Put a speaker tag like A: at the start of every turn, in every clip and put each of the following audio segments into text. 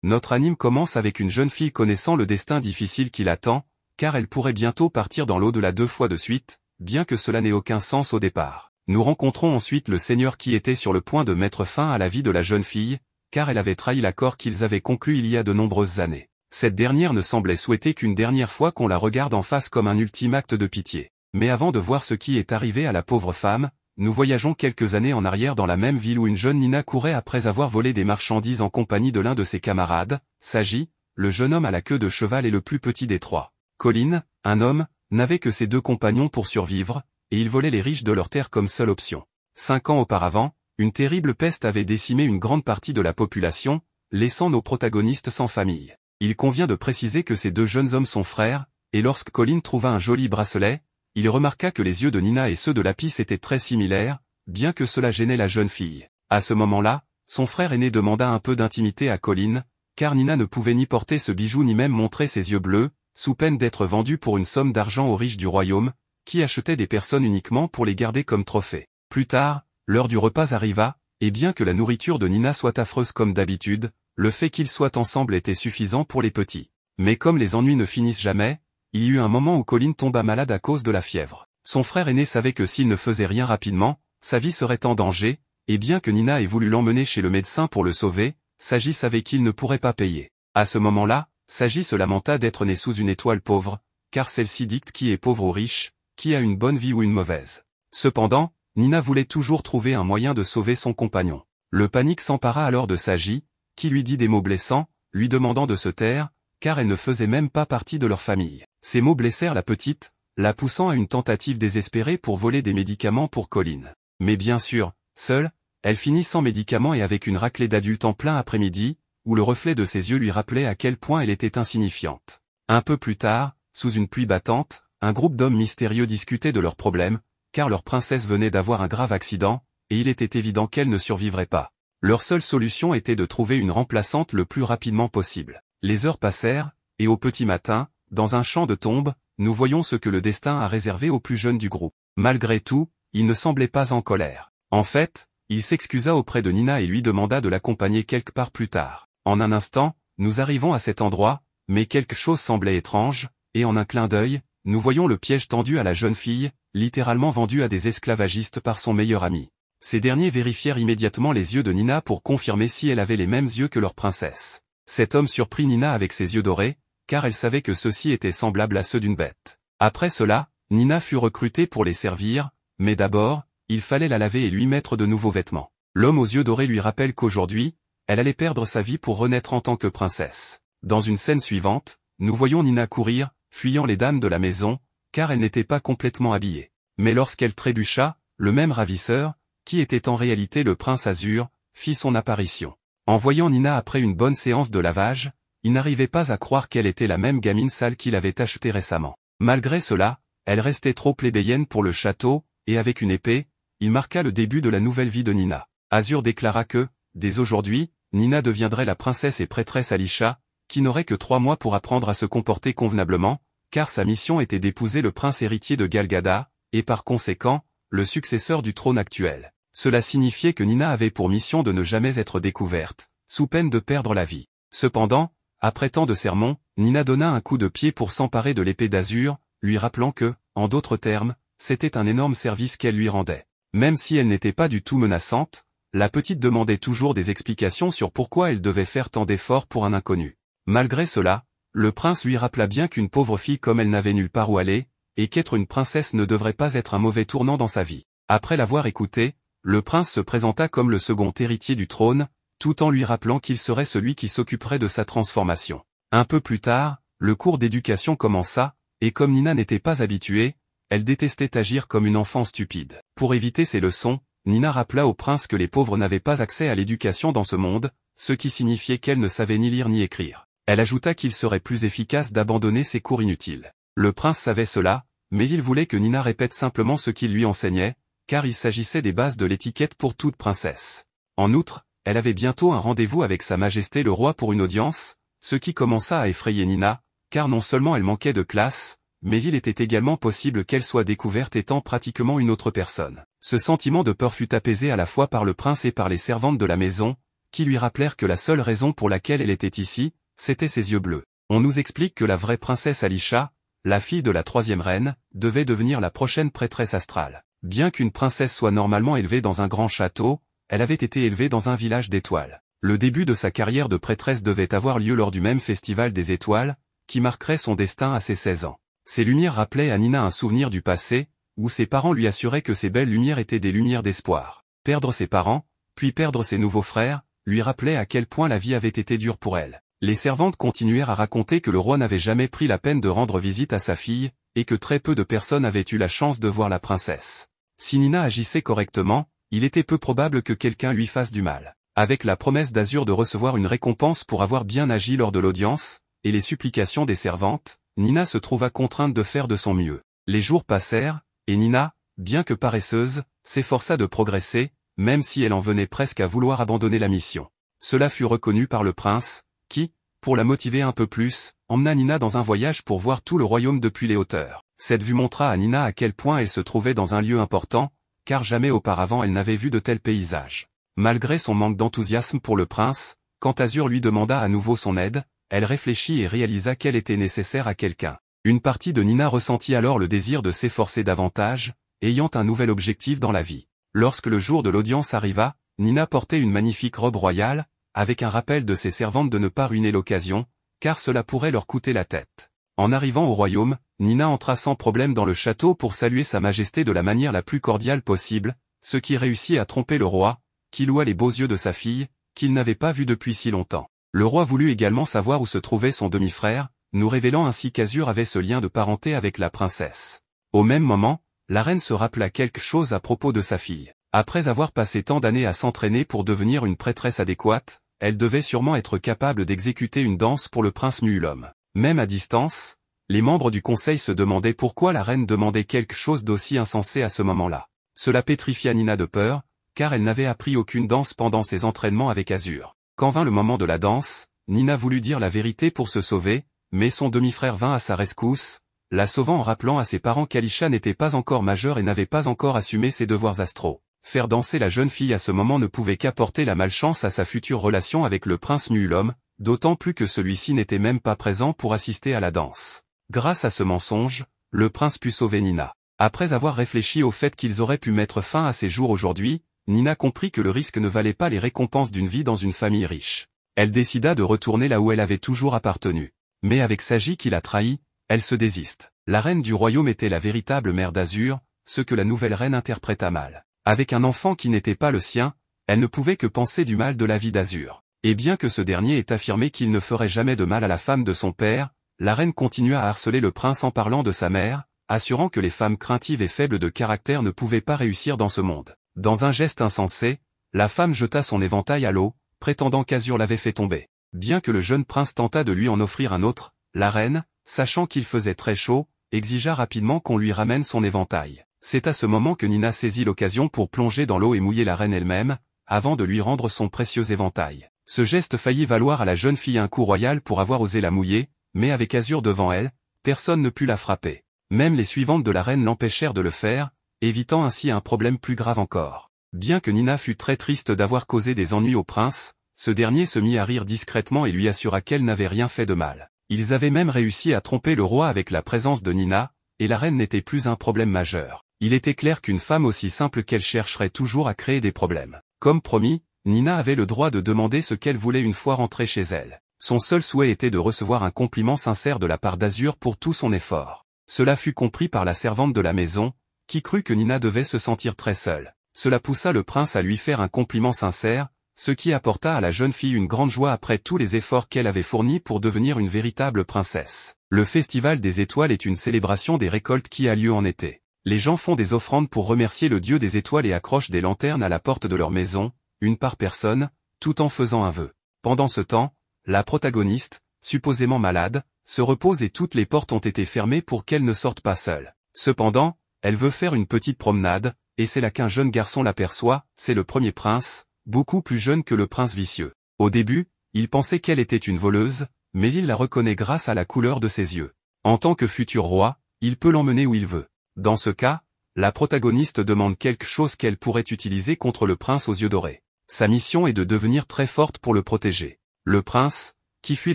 A: Notre anime commence avec une jeune fille connaissant le destin difficile qui l'attend, car elle pourrait bientôt partir dans l'au-delà 2 fois de suite, bien que cela n'ait aucun sens au départ. Nous rencontrons ensuite le Seigneur qui était sur le point de mettre fin à la vie de la jeune fille, car elle avait trahi l'accord qu'ils avaient conclu il y a de nombreuses années. Cette dernière ne semblait souhaiter qu'une dernière fois qu'on la regarde en face comme un ultime acte de pitié. Mais avant de voir ce qui est arrivé à la pauvre femme, nous voyageons quelques années en arrière dans la même ville où une jeune Nina courait après avoir volé des marchandises en compagnie de l'un de ses camarades, Saji, le jeune homme à la queue de cheval et le plus petit des trois. Colin, un homme, n'avait que ses 2 compagnons pour survivre, et il volait les riches de leurs terres comme seule option. 5 ans auparavant, une terrible peste avait décimé une grande partie de la population, laissant nos protagonistes sans famille. Il convient de préciser que ces 2 jeunes hommes sont frères, et lorsque Colin trouva un joli bracelet, il remarqua que les yeux de Nina et ceux de Lapis étaient très similaires, bien que cela gênait la jeune fille. À ce moment-là, son frère aîné demanda un peu d'intimité à Colin, car Nina ne pouvait ni porter ce bijou ni même montrer ses yeux bleus, sous peine d'être vendue pour une somme d'argent aux riches du royaume, qui achetaient des personnes uniquement pour les garder comme trophées. Plus tard, l'heure du repas arriva, et bien que la nourriture de Nina soit affreuse comme d'habitude, le fait qu'ils soient ensemble était suffisant pour les petits. Mais comme les ennuis ne finissent jamais, il y eut un moment où Colin tomba malade à cause de la fièvre. Son frère aîné savait que s'il ne faisait rien rapidement, sa vie serait en danger, et bien que Nina ait voulu l'emmener chez le médecin pour le sauver, Saji savait qu'il ne pourrait pas payer. À ce moment-là, Saji se lamenta d'être né sous une étoile pauvre, car celle-ci dicte qui est pauvre ou riche, qui a une bonne vie ou une mauvaise. Cependant, Nina voulait toujours trouver un moyen de sauver son compagnon. Le panique s'empara alors de Saji, qui lui dit des mots blessants, lui demandant de se taire, car elle ne faisait même pas partie de leur famille. Ces mots blessèrent la petite, la poussant à une tentative désespérée pour voler des médicaments pour Colin. Mais bien sûr, seule, elle finit sans médicaments et avec une raclée d'adultes en plein après-midi, où le reflet de ses yeux lui rappelait à quel point elle était insignifiante. Un peu plus tard, sous une pluie battante, un groupe d'hommes mystérieux discutait de leurs problèmes, car leur princesse venait d'avoir un grave accident, et il était évident qu'elle ne survivrait pas. Leur seule solution était de trouver une remplaçante le plus rapidement possible. Les heures passèrent, et au petit matin, dans un champ de tombes, nous voyons ce que le destin a réservé aux plus jeunes du groupe. Malgré tout, il ne semblait pas en colère. En fait, il s'excusa auprès de Nina et lui demanda de l'accompagner quelque part plus tard. En un instant, nous arrivons à cet endroit, mais quelque chose semblait étrange, et en un clin d'œil, nous voyons le piège tendu à la jeune fille, littéralement vendue à des esclavagistes par son meilleur ami. Ces derniers vérifièrent immédiatement les yeux de Nina pour confirmer si elle avait les mêmes yeux que leur princesse. Cet homme surprit Nina avec ses yeux dorés, car elle savait que ceux-ci étaient semblables à ceux d'une bête. Après cela, Nina fut recrutée pour les servir, mais d'abord, il fallait la laver et lui mettre de nouveaux vêtements. L'homme aux yeux dorés lui rappelle qu'aujourd'hui, elle allait perdre sa vie pour renaître en tant que princesse. Dans une scène suivante, nous voyons Nina courir, fuyant les dames de la maison, car elle n'était pas complètement habillée. Mais lorsqu'elle trébucha, le même ravisseur, qui était en réalité le prince Azur, fit son apparition. En voyant Nina après une bonne séance de lavage, il n'arrivait pas à croire qu'elle était la même gamine sale qu'il avait achetée récemment. Malgré cela, elle restait trop plébéienne pour le château, et avec une épée, il marqua le début de la nouvelle vie de Nina. Azur déclara que, dès aujourd'hui, Nina deviendrait la princesse et prêtresse Alisha, qui n'aurait que 3 mois pour apprendre à se comporter convenablement, car sa mission était d'épouser le prince héritier de Galgada, et par conséquent, le successeur du trône actuel. Cela signifiait que Nina avait pour mission de ne jamais être découverte, sous peine de perdre la vie. Cependant, après tant de sermons, Nina donna un coup de pied pour s'emparer de l'épée d'Azur, lui rappelant que, en d'autres termes, c'était un énorme service qu'elle lui rendait. Même si elle n'était pas du tout menaçante, la petite demandait toujours des explications sur pourquoi elle devait faire tant d'efforts pour un inconnu. Malgré cela, le prince lui rappela bien qu'une pauvre fille comme elle n'avait nulle part où aller, et qu'être une princesse ne devrait pas être un mauvais tournant dans sa vie. Après l'avoir écouté, le prince se présenta comme le second héritier du trône, tout en lui rappelant qu'il serait celui qui s'occuperait de sa transformation. Un peu plus tard, le cours d'éducation commença, et comme Nina n'était pas habituée, elle détestait agir comme une enfant stupide. Pour éviter ces leçons, Nina rappela au prince que les pauvres n'avaient pas accès à l'éducation dans ce monde, ce qui signifiait qu'elle ne savait ni lire ni écrire. Elle ajouta qu'il serait plus efficace d'abandonner ces cours inutiles. Le prince savait cela, mais il voulait que Nina répète simplement ce qu'il lui enseignait, car il s'agissait des bases de l'étiquette pour toute princesse. En outre, elle avait bientôt un rendez-vous avec Sa Majesté le Roi pour une audience, ce qui commença à effrayer Nina, car non seulement elle manquait de classe, mais il était également possible qu'elle soit découverte étant pratiquement une autre personne. Ce sentiment de peur fut apaisé à la fois par le prince et par les servantes de la maison, qui lui rappelèrent que la seule raison pour laquelle elle était ici, c'était ses yeux bleus. On nous explique que la vraie princesse Alisha, la fille de la troisième reine, devait devenir la prochaine prêtresse astrale. Bien qu'une princesse soit normalement élevée dans un grand château, elle avait été élevée dans un village d'étoiles. Le début de sa carrière de prêtresse devait avoir lieu lors du même festival des étoiles, qui marquerait son destin à ses 16 ans. Ces lumières rappelaient à Nina un souvenir du passé, où ses parents lui assuraient que ces belles lumières étaient des lumières d'espoir. Perdre ses parents, puis perdre ses nouveaux frères, lui rappelait à quel point la vie avait été dure pour elle. Les servantes continuèrent à raconter que le roi n'avait jamais pris la peine de rendre visite à sa fille, et que très peu de personnes avaient eu la chance de voir la princesse. Si Nina agissait correctement, il était peu probable que quelqu'un lui fasse du mal. Avec la promesse d'Azur de recevoir une récompense pour avoir bien agi lors de l'audience, et les supplications des servantes, Nina se trouva contrainte de faire de son mieux. Les jours passèrent, et Nina, bien que paresseuse, s'efforça de progresser, même si elle en venait presque à vouloir abandonner la mission. Cela fut reconnu par le prince, qui, pour la motiver un peu plus, emmena Nina dans un voyage pour voir tout le royaume depuis les hauteurs. Cette vue montra à Nina à quel point elle se trouvait dans un lieu important, car jamais auparavant elle n'avait vu de tels paysages. Malgré son manque d'enthousiasme pour le prince, quand Azur lui demanda à nouveau son aide, elle réfléchit et réalisa qu'elle était nécessaire à quelqu'un. Une partie de Nina ressentit alors le désir de s'efforcer davantage, ayant un nouvel objectif dans la vie. Lorsque le jour de l'audience arriva, Nina portait une magnifique robe royale, avec un rappel de ses servantes de ne pas ruiner l'occasion, car cela pourrait leur coûter la tête. En arrivant au royaume, Nina entra sans problème dans le château pour saluer sa majesté de la manière la plus cordiale possible, ce qui réussit à tromper le roi, qui loua les beaux yeux de sa fille, qu'il n'avait pas vue depuis si longtemps. Le roi voulut également savoir où se trouvait son demi-frère, nous révélant ainsi qu'Azur avait ce lien de parenté avec la princesse. Au même moment, la reine se rappela quelque chose à propos de sa fille. Après avoir passé tant d'années à s'entraîner pour devenir une prêtresse adéquate, elle devait sûrement être capable d'exécuter une danse pour le prince Muulom. Même à distance, les membres du conseil se demandaient pourquoi la reine demandait quelque chose d'aussi insensé à ce moment-là. Cela pétrifia Nina de peur, car elle n'avait appris aucune danse pendant ses entraînements avec Azur. Quand vint le moment de la danse, Nina voulut dire la vérité pour se sauver, mais son demi-frère vint à sa rescousse, la sauvant en rappelant à ses parents qu'Alisha n'était pas encore majeure et n'avait pas encore assumé ses devoirs astraux. Faire danser la jeune fille à ce moment ne pouvait qu'apporter la malchance à sa future relation avec le prince Muulom, d'autant plus que celui-ci n'était même pas présent pour assister à la danse. Grâce à ce mensonge, le prince put sauver Nina. Après avoir réfléchi au fait qu'ils auraient pu mettre fin à ses jours aujourd'hui, Nina comprit que le risque ne valait pas les récompenses d'une vie dans une famille riche. Elle décida de retourner là où elle avait toujours appartenu. Mais avec Sagi qui la trahit, elle se désiste. La reine du royaume était la véritable mère d'Azur, ce que la nouvelle reine interpréta mal. Avec un enfant qui n'était pas le sien, elle ne pouvait que penser du mal de la vie d'Azur. Et bien que ce dernier ait affirmé qu'il ne ferait jamais de mal à la femme de son père, la reine continua à harceler le prince en parlant de sa mère, assurant que les femmes craintives et faibles de caractère ne pouvaient pas réussir dans ce monde. Dans un geste insensé, la femme jeta son éventail à l'eau, prétendant qu'Azur l'avait fait tomber. Bien que le jeune prince tenta de lui en offrir un autre, la reine, sachant qu'il faisait très chaud, exigea rapidement qu'on lui ramène son éventail. C'est à ce moment que Nina saisit l'occasion pour plonger dans l'eau et mouiller la reine elle-même, avant de lui rendre son précieux éventail. Ce geste faillit valoir à la jeune fille un coup royal pour avoir osé la mouiller, mais avec Azur devant elle, personne ne put la frapper. Même les suivantes de la reine l'empêchèrent de le faire, évitant ainsi un problème plus grave encore. Bien que Nina fût très triste d'avoir causé des ennuis au prince, ce dernier se mit à rire discrètement et lui assura qu'elle n'avait rien fait de mal. Ils avaient même réussi à tromper le roi avec la présence de Nina, et la reine n'était plus un problème majeur. Il était clair qu'une femme aussi simple qu'elle chercherait toujours à créer des problèmes. Comme promis, Nina avait le droit de demander ce qu'elle voulait une fois rentrée chez elle. Son seul souhait était de recevoir un compliment sincère de la part d'Azur pour tout son effort. Cela fut compris par la servante de la maison, qui crut que Nina devait se sentir très seule. Cela poussa le prince à lui faire un compliment sincère, ce qui apporta à la jeune fille une grande joie après tous les efforts qu'elle avait fournis pour devenir une véritable princesse. Le Festival des Étoiles est une célébration des récoltes qui a lieu en été. Les gens font des offrandes pour remercier le dieu des étoiles et accrochent des lanternes à la porte de leur maison, une par personne, tout en faisant un vœu. Pendant ce temps, la protagoniste, supposément malade, se repose et toutes les portes ont été fermées pour qu'elle ne sorte pas seule. Cependant, elle veut faire une petite promenade, et c'est là qu'un jeune garçon l'aperçoit, c'est le premier prince, beaucoup plus jeune que le prince vicieux. Au début, il pensait qu'elle était une voleuse, mais il la reconnaît grâce à la couleur de ses yeux. En tant que futur roi, il peut l'emmener où il veut. Dans ce cas, la protagoniste demande quelque chose qu'elle pourrait utiliser contre le prince aux yeux dorés. Sa mission est de devenir très forte pour le protéger. Le prince, qui fuit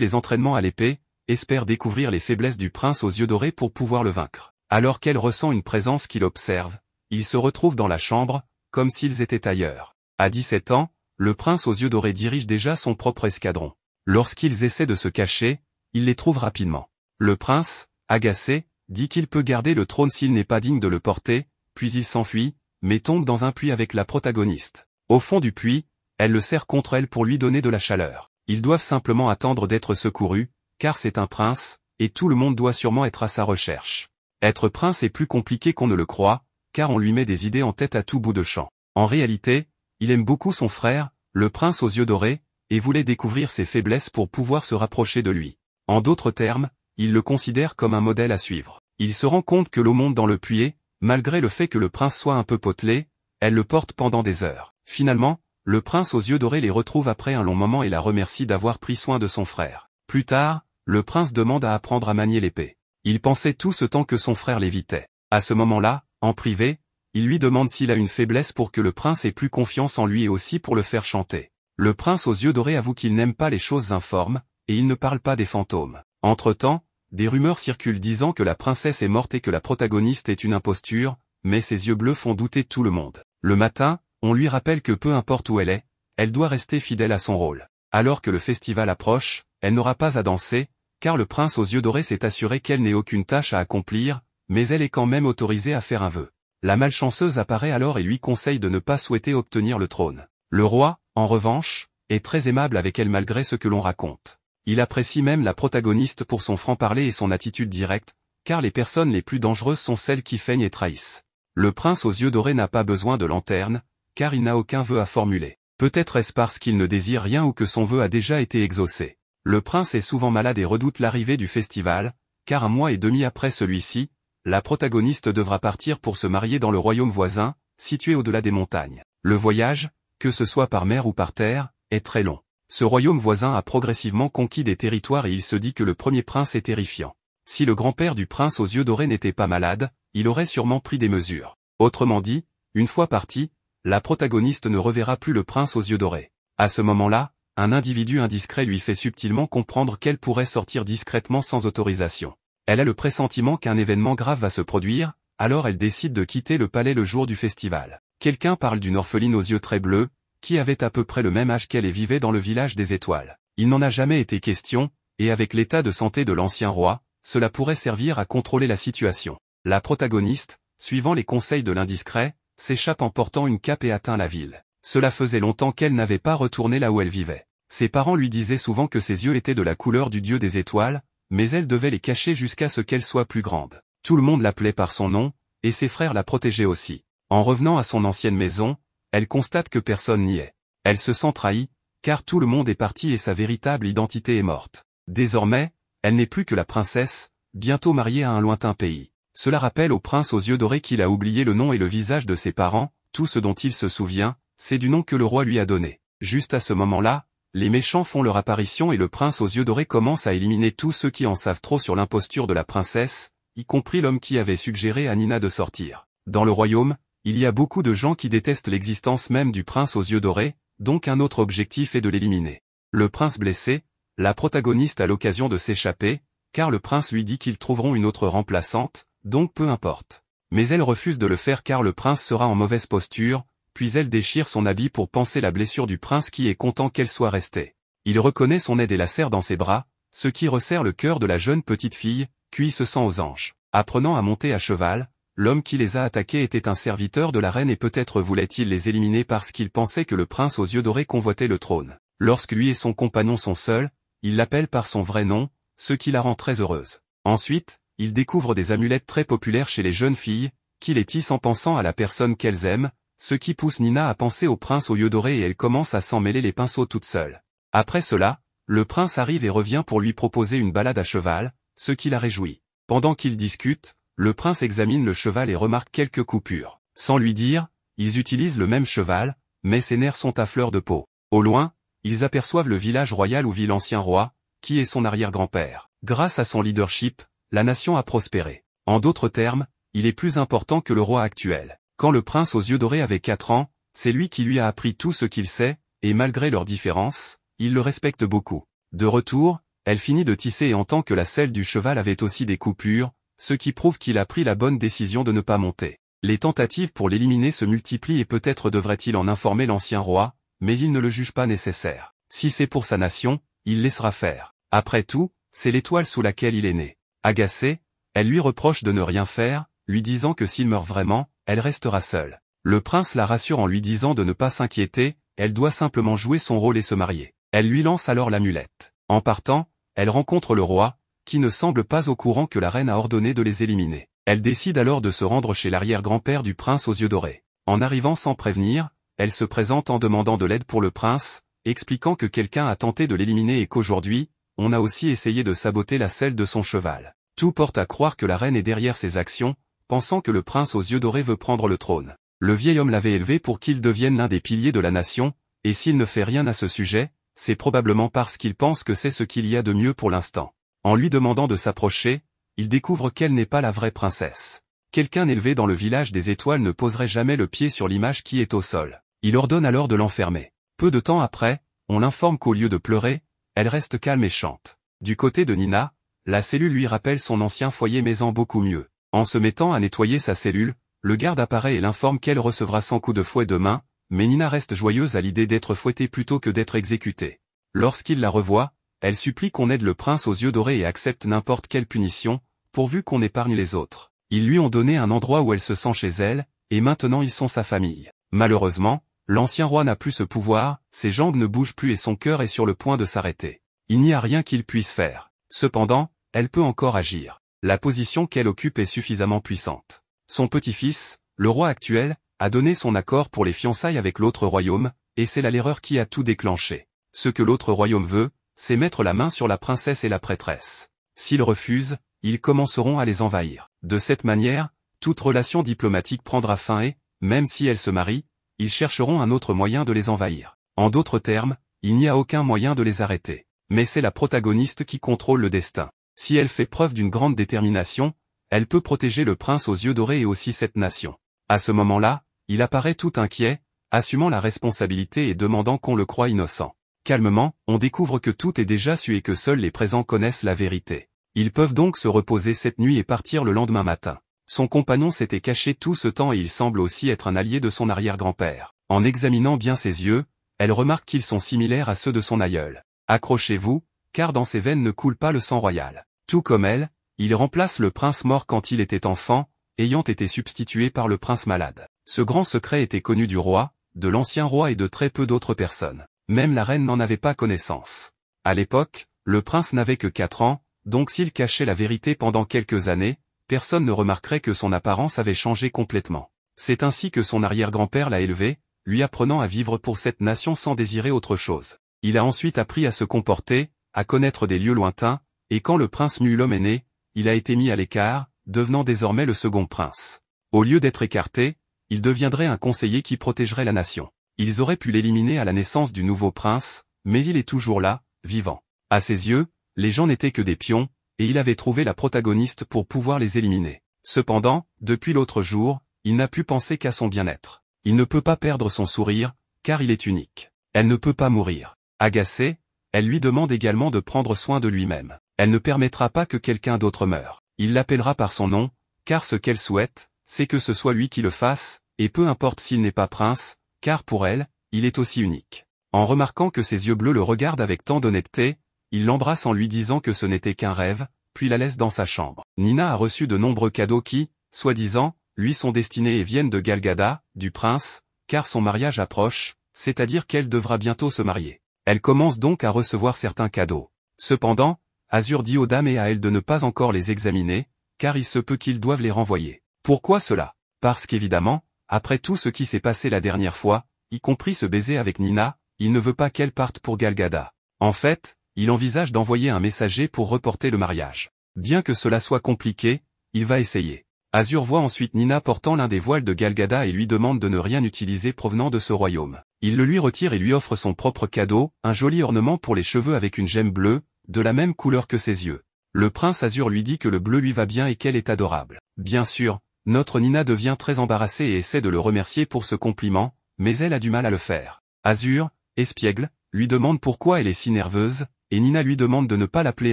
A: les entraînements à l'épée, espère découvrir les faiblesses du prince aux yeux dorés pour pouvoir le vaincre. Alors qu'elle ressent une présence qui l'observe, il se retrouve dans la chambre, comme s'ils étaient ailleurs. À 17 ans, le prince aux yeux dorés dirige déjà son propre escadron. Lorsqu'ils essaient de se cacher, il les trouve rapidement. Le prince, agacé, dit qu'il peut garder le trône s'il n'est pas digne de le porter, puis il s'enfuit, mais tombe dans un puits avec la protagoniste. Au fond du puits, elle le serre contre elle pour lui donner de la chaleur. Ils doivent simplement attendre d'être secourus, car c'est un prince, et tout le monde doit sûrement être à sa recherche. Être prince est plus compliqué qu'on ne le croit, car on lui met des idées en tête à tout bout de champ. En réalité, il aime beaucoup son frère, le prince aux yeux dorés, et voulait découvrir ses faiblesses pour pouvoir se rapprocher de lui. En d'autres termes, il le considère comme un modèle à suivre. Il se rend compte que l'eau monte dans le puits, malgré le fait que le prince soit un peu potelé, elle le porte pendant des heures. Finalement, le prince aux yeux dorés les retrouve après un long moment et la remercie d'avoir pris soin de son frère. Plus tard, le prince demande à apprendre à manier l'épée. Il pensait tout ce temps que son frère l'évitait. À ce moment-là, en privé, il lui demande s'il a une faiblesse pour que le prince ait plus confiance en lui et aussi pour le faire chanter. Le prince aux yeux dorés avoue qu'il n'aime pas les choses informes, et il ne parle pas des fantômes. Entre-temps, des rumeurs circulent disant que la princesse est morte et que la protagoniste est une imposture, mais ses yeux bleus font douter tout le monde. Le matin, on lui rappelle que peu importe où elle doit rester fidèle à son rôle. Alors que le festival approche, elle n'aura pas à danser, car le prince aux yeux dorés s'est assuré qu'elle n'ait aucune tâche à accomplir, mais elle est quand même autorisée à faire un vœu. La malchanceuse apparaît alors et lui conseille de ne pas souhaiter obtenir le trône. Le roi, en revanche, est très aimable avec elle malgré ce que l'on raconte. Il apprécie même la protagoniste pour son franc-parler et son attitude directe, car les personnes les plus dangereuses sont celles qui feignent et trahissent. Le prince aux yeux dorés n'a pas besoin de lanterne, car il n'a aucun vœu à formuler. Peut-être est-ce parce qu'il ne désire rien ou que son vœu a déjà été exaucé. Le prince est souvent malade et redoute l'arrivée du festival, car un mois et demi après celui-ci, la protagoniste devra partir pour se marier dans le royaume voisin, situé au-delà des montagnes. Le voyage, que ce soit par mer ou par terre, est très long. Ce royaume voisin a progressivement conquis des territoires et il se dit que le premier prince est terrifiant. Si le grand-père du prince aux yeux dorés n'était pas malade, il aurait sûrement pris des mesures. Autrement dit, une fois parti, la protagoniste ne reverra plus le prince aux yeux dorés. À ce moment-là, un individu indiscret lui fait subtilement comprendre qu'elle pourrait sortir discrètement sans autorisation. Elle a le pressentiment qu'un événement grave va se produire, alors elle décide de quitter le palais le jour du festival. Quelqu'un parle d'une orpheline aux yeux très bleus, qui avait à peu près le même âge qu'elle et vivait dans le village des étoiles. Il n'en a jamais été question, et avec l'état de santé de l'ancien roi, cela pourrait servir à contrôler la situation. La protagoniste, suivant les conseils de l'indiscret, s'échappe en portant une cape et atteint la ville. Cela faisait longtemps qu'elle n'avait pas retourné là où elle vivait. Ses parents lui disaient souvent que ses yeux étaient de la couleur du dieu des étoiles, mais elle devait les cacher jusqu'à ce qu'elle soit plus grande. Tout le monde l'appelait par son nom, et ses frères la protégeaient aussi. En revenant à son ancienne maison, elle constate que personne n'y est. Elle se sent trahie, car tout le monde est parti et sa véritable identité est morte. Désormais, elle n'est plus que la princesse, bientôt mariée à un lointain pays. Cela rappelle au prince aux yeux dorés qu'il a oublié le nom et le visage de ses parents, tout ce dont il se souvient, c'est du nom que le roi lui a donné. Juste à ce moment-là, les méchants font leur apparition et le prince aux yeux dorés commence à éliminer tous ceux qui en savent trop sur l'imposture de la princesse, y compris l'homme qui avait suggéré à Nina de sortir. Dans le royaume, il y a beaucoup de gens qui détestent l'existence même du prince aux yeux dorés, donc un autre objectif est de l'éliminer. Le prince blessé, la protagoniste a l'occasion de s'échapper, car le prince lui dit qu'ils trouveront une autre remplaçante, donc peu importe. Mais elle refuse de le faire car le prince sera en mauvaise posture, puis elle déchire son habit pour panser la blessure du prince qui est content qu'elle soit restée. Il reconnaît son aide et la serre dans ses bras, ce qui resserre le cœur de la jeune petite fille, puis se sent aux anges. Apprenant à monter à cheval, l'homme qui les a attaqués était un serviteur de la reine et peut-être voulait-il les éliminer parce qu'il pensait que le prince aux yeux dorés convoitait le trône. Lorsque lui et son compagnon sont seuls, il l'appelle par son vrai nom, ce qui la rend très heureuse. Ensuite, il découvre des amulettes très populaires chez les jeunes filles, qui les tissent en pensant à la personne qu'elles aiment, ce qui pousse Nina à penser au prince aux yeux dorés et elle commence à s'en mêler les pinceaux toute seule. Après cela, le prince arrive et revient pour lui proposer une balade à cheval, ce qui la réjouit. Pendant qu'ils discutent, le prince examine le cheval et remarque quelques coupures. Sans lui dire, ils utilisent le même cheval, mais ses nerfs sont à fleur de peau. Au loin, ils aperçoivent le village royal où vit l'ancien roi, qui est son arrière-grand-père. Grâce à son leadership, la nation a prospéré. En d'autres termes, il est plus important que le roi actuel. Quand le prince aux yeux dorés avait 4 ans, c'est lui qui lui a appris tout ce qu'il sait, et malgré leurs différences, il le respecte beaucoup. De retour, elle finit de tisser et entend que la selle du cheval avait aussi des coupures, ce qui prouve qu'il a pris la bonne décision de ne pas monter. Les tentatives pour l'éliminer se multiplient et peut-être devrait-il en informer l'ancien roi, mais il ne le juge pas nécessaire. Si c'est pour sa nation, il laissera faire. Après tout, c'est l'étoile sous laquelle il est né. Agacée, elle lui reproche de ne rien faire, lui disant que s'il meurt vraiment, elle restera seule. Le prince la rassure en lui disant de ne pas s'inquiéter, elle doit simplement jouer son rôle et se marier. Elle lui lance alors l'amulette. En partant, elle rencontre le roi, qui ne semble pas au courant que la reine a ordonné de les éliminer. Elle décide alors de se rendre chez l'arrière-grand-père du prince aux yeux dorés. En arrivant sans prévenir, elle se présente en demandant de l'aide pour le prince, expliquant que quelqu'un a tenté de l'éliminer et qu'aujourd'hui, on a aussi essayé de saboter la selle de son cheval. Tout porte à croire que la reine est derrière ses actions, pensant que le prince aux yeux dorés veut prendre le trône. Le vieil homme l'avait élevé pour qu'il devienne l'un des piliers de la nation, et s'il ne fait rien à ce sujet, c'est probablement parce qu'il pense que c'est ce qu'il y a de mieux pour l'instant. En lui demandant de s'approcher, il découvre qu'elle n'est pas la vraie princesse. Quelqu'un élevé dans le village des étoiles ne poserait jamais le pied sur l'image qui est au sol. Il ordonne alors de l'enfermer. Peu de temps après, on l'informe qu'au lieu de pleurer, elle reste calme et chante. Du côté de Nina, la cellule lui rappelle son ancien foyer mais en beaucoup mieux. En se mettant à nettoyer sa cellule, le garde apparaît et l'informe qu'elle recevra 100 coups de fouet demain, mais Nina reste joyeuse à l'idée d'être fouettée plutôt que d'être exécutée. Lorsqu'il la revoit, elle supplie qu'on aide le prince aux yeux dorés et accepte n'importe quelle punition, pourvu qu'on épargne les autres. Ils lui ont donné un endroit où elle se sent chez elle, et maintenant ils sont sa famille. Malheureusement, l'ancien roi n'a plus ce pouvoir, ses jambes ne bougent plus et son cœur est sur le point de s'arrêter. Il n'y a rien qu'il puisse faire. Cependant, elle peut encore agir. La position qu'elle occupe est suffisamment puissante. Son petit-fils, le roi actuel, a donné son accord pour les fiançailles avec l'autre royaume, et c'est là l'erreur qui a tout déclenché. Ce que l'autre royaume veut, c'est mettre la main sur la princesse et la prêtresse. S'ils refusent, ils commenceront à les envahir. De cette manière, toute relation diplomatique prendra fin et, même si elles se marient, ils chercheront un autre moyen de les envahir. En d'autres termes, il n'y a aucun moyen de les arrêter. Mais c'est la protagoniste qui contrôle le destin. Si elle fait preuve d'une grande détermination, elle peut protéger le prince aux yeux dorés et aussi cette nation. À ce moment-là, il apparaît tout inquiet, assumant la responsabilité et demandant qu'on le croie innocent. Calmement, on découvre que tout est déjà su et que seuls les présents connaissent la vérité. Ils peuvent donc se reposer cette nuit et partir le lendemain matin. Son compagnon s'était caché tout ce temps et il semble aussi être un allié de son arrière-grand-père. En examinant bien ses yeux, elle remarque qu'ils sont similaires à ceux de son aïeul. Accrochez-vous, car dans ses veines ne coule pas le sang royal. Tout comme elle, il remplace le prince mort quand il était enfant, ayant été substitué par le prince malade. Ce grand secret était connu du roi, de l'ancien roi et de très peu d'autres personnes. Même la reine n'en avait pas connaissance. À l'époque, le prince n'avait que 4 ans, donc s'il cachait la vérité pendant quelques années, personne ne remarquerait que son apparence avait changé complètement. C'est ainsi que son arrière-grand-père l'a élevé, lui apprenant à vivre pour cette nation sans désirer autre chose. Il a ensuite appris à se comporter, à connaître des lieux lointains, et quand le prince Mulhomme est né, il a été mis à l'écart, devenant désormais le second prince. Au lieu d'être écarté, il deviendrait un conseiller qui protégerait la nation. Ils auraient pu l'éliminer à la naissance du nouveau prince, mais il est toujours là, vivant. À ses yeux, les gens n'étaient que des pions, et il avait trouvé la protagoniste pour pouvoir les éliminer. Cependant, depuis l'autre jour, il n'a pu penser qu'à son bien-être. Il ne peut pas perdre son sourire, car il est unique. Elle ne peut pas mourir. Agacée, elle lui demande également de prendre soin de lui-même. Elle ne permettra pas que quelqu'un d'autre meure. Il l'appellera par son nom, car ce qu'elle souhaite, c'est que ce soit lui qui le fasse, et peu importe s'il n'est pas prince, car pour elle, il est aussi unique. En remarquant que ses yeux bleus le regardent avec tant d'honnêteté, il l'embrasse en lui disant que ce n'était qu'un rêve, puis la laisse dans sa chambre. Nina a reçu de nombreux cadeaux qui, soi-disant, lui sont destinés et viennent de Galgada, du prince, car son mariage approche, c'est-à-dire qu'elle devra bientôt se marier. Elle commence donc à recevoir certains cadeaux. Cependant, Azur dit aux dames et à elle de ne pas encore les examiner, car il se peut qu'ils doivent les renvoyer. Pourquoi cela? Parce qu'évidemment, après tout ce qui s'est passé la dernière fois, y compris ce baiser avec Nina, il ne veut pas qu'elle parte pour Galgada. En fait, il envisage d'envoyer un messager pour reporter le mariage. Bien que cela soit compliqué, il va essayer. Azur voit ensuite Nina portant l'un des voiles de Galgada et lui demande de ne rien utiliser provenant de ce royaume. Il le lui retire et lui offre son propre cadeau, un joli ornement pour les cheveux avec une gemme bleue, de la même couleur que ses yeux. Le prince Azur lui dit que le bleu lui va bien et qu'elle est adorable. Bien sûr, notre Nina devient très embarrassée et essaie de le remercier pour ce compliment, mais elle a du mal à le faire. Azur, espiègle, lui demande pourquoi elle est si nerveuse, et Nina lui demande de ne pas l'appeler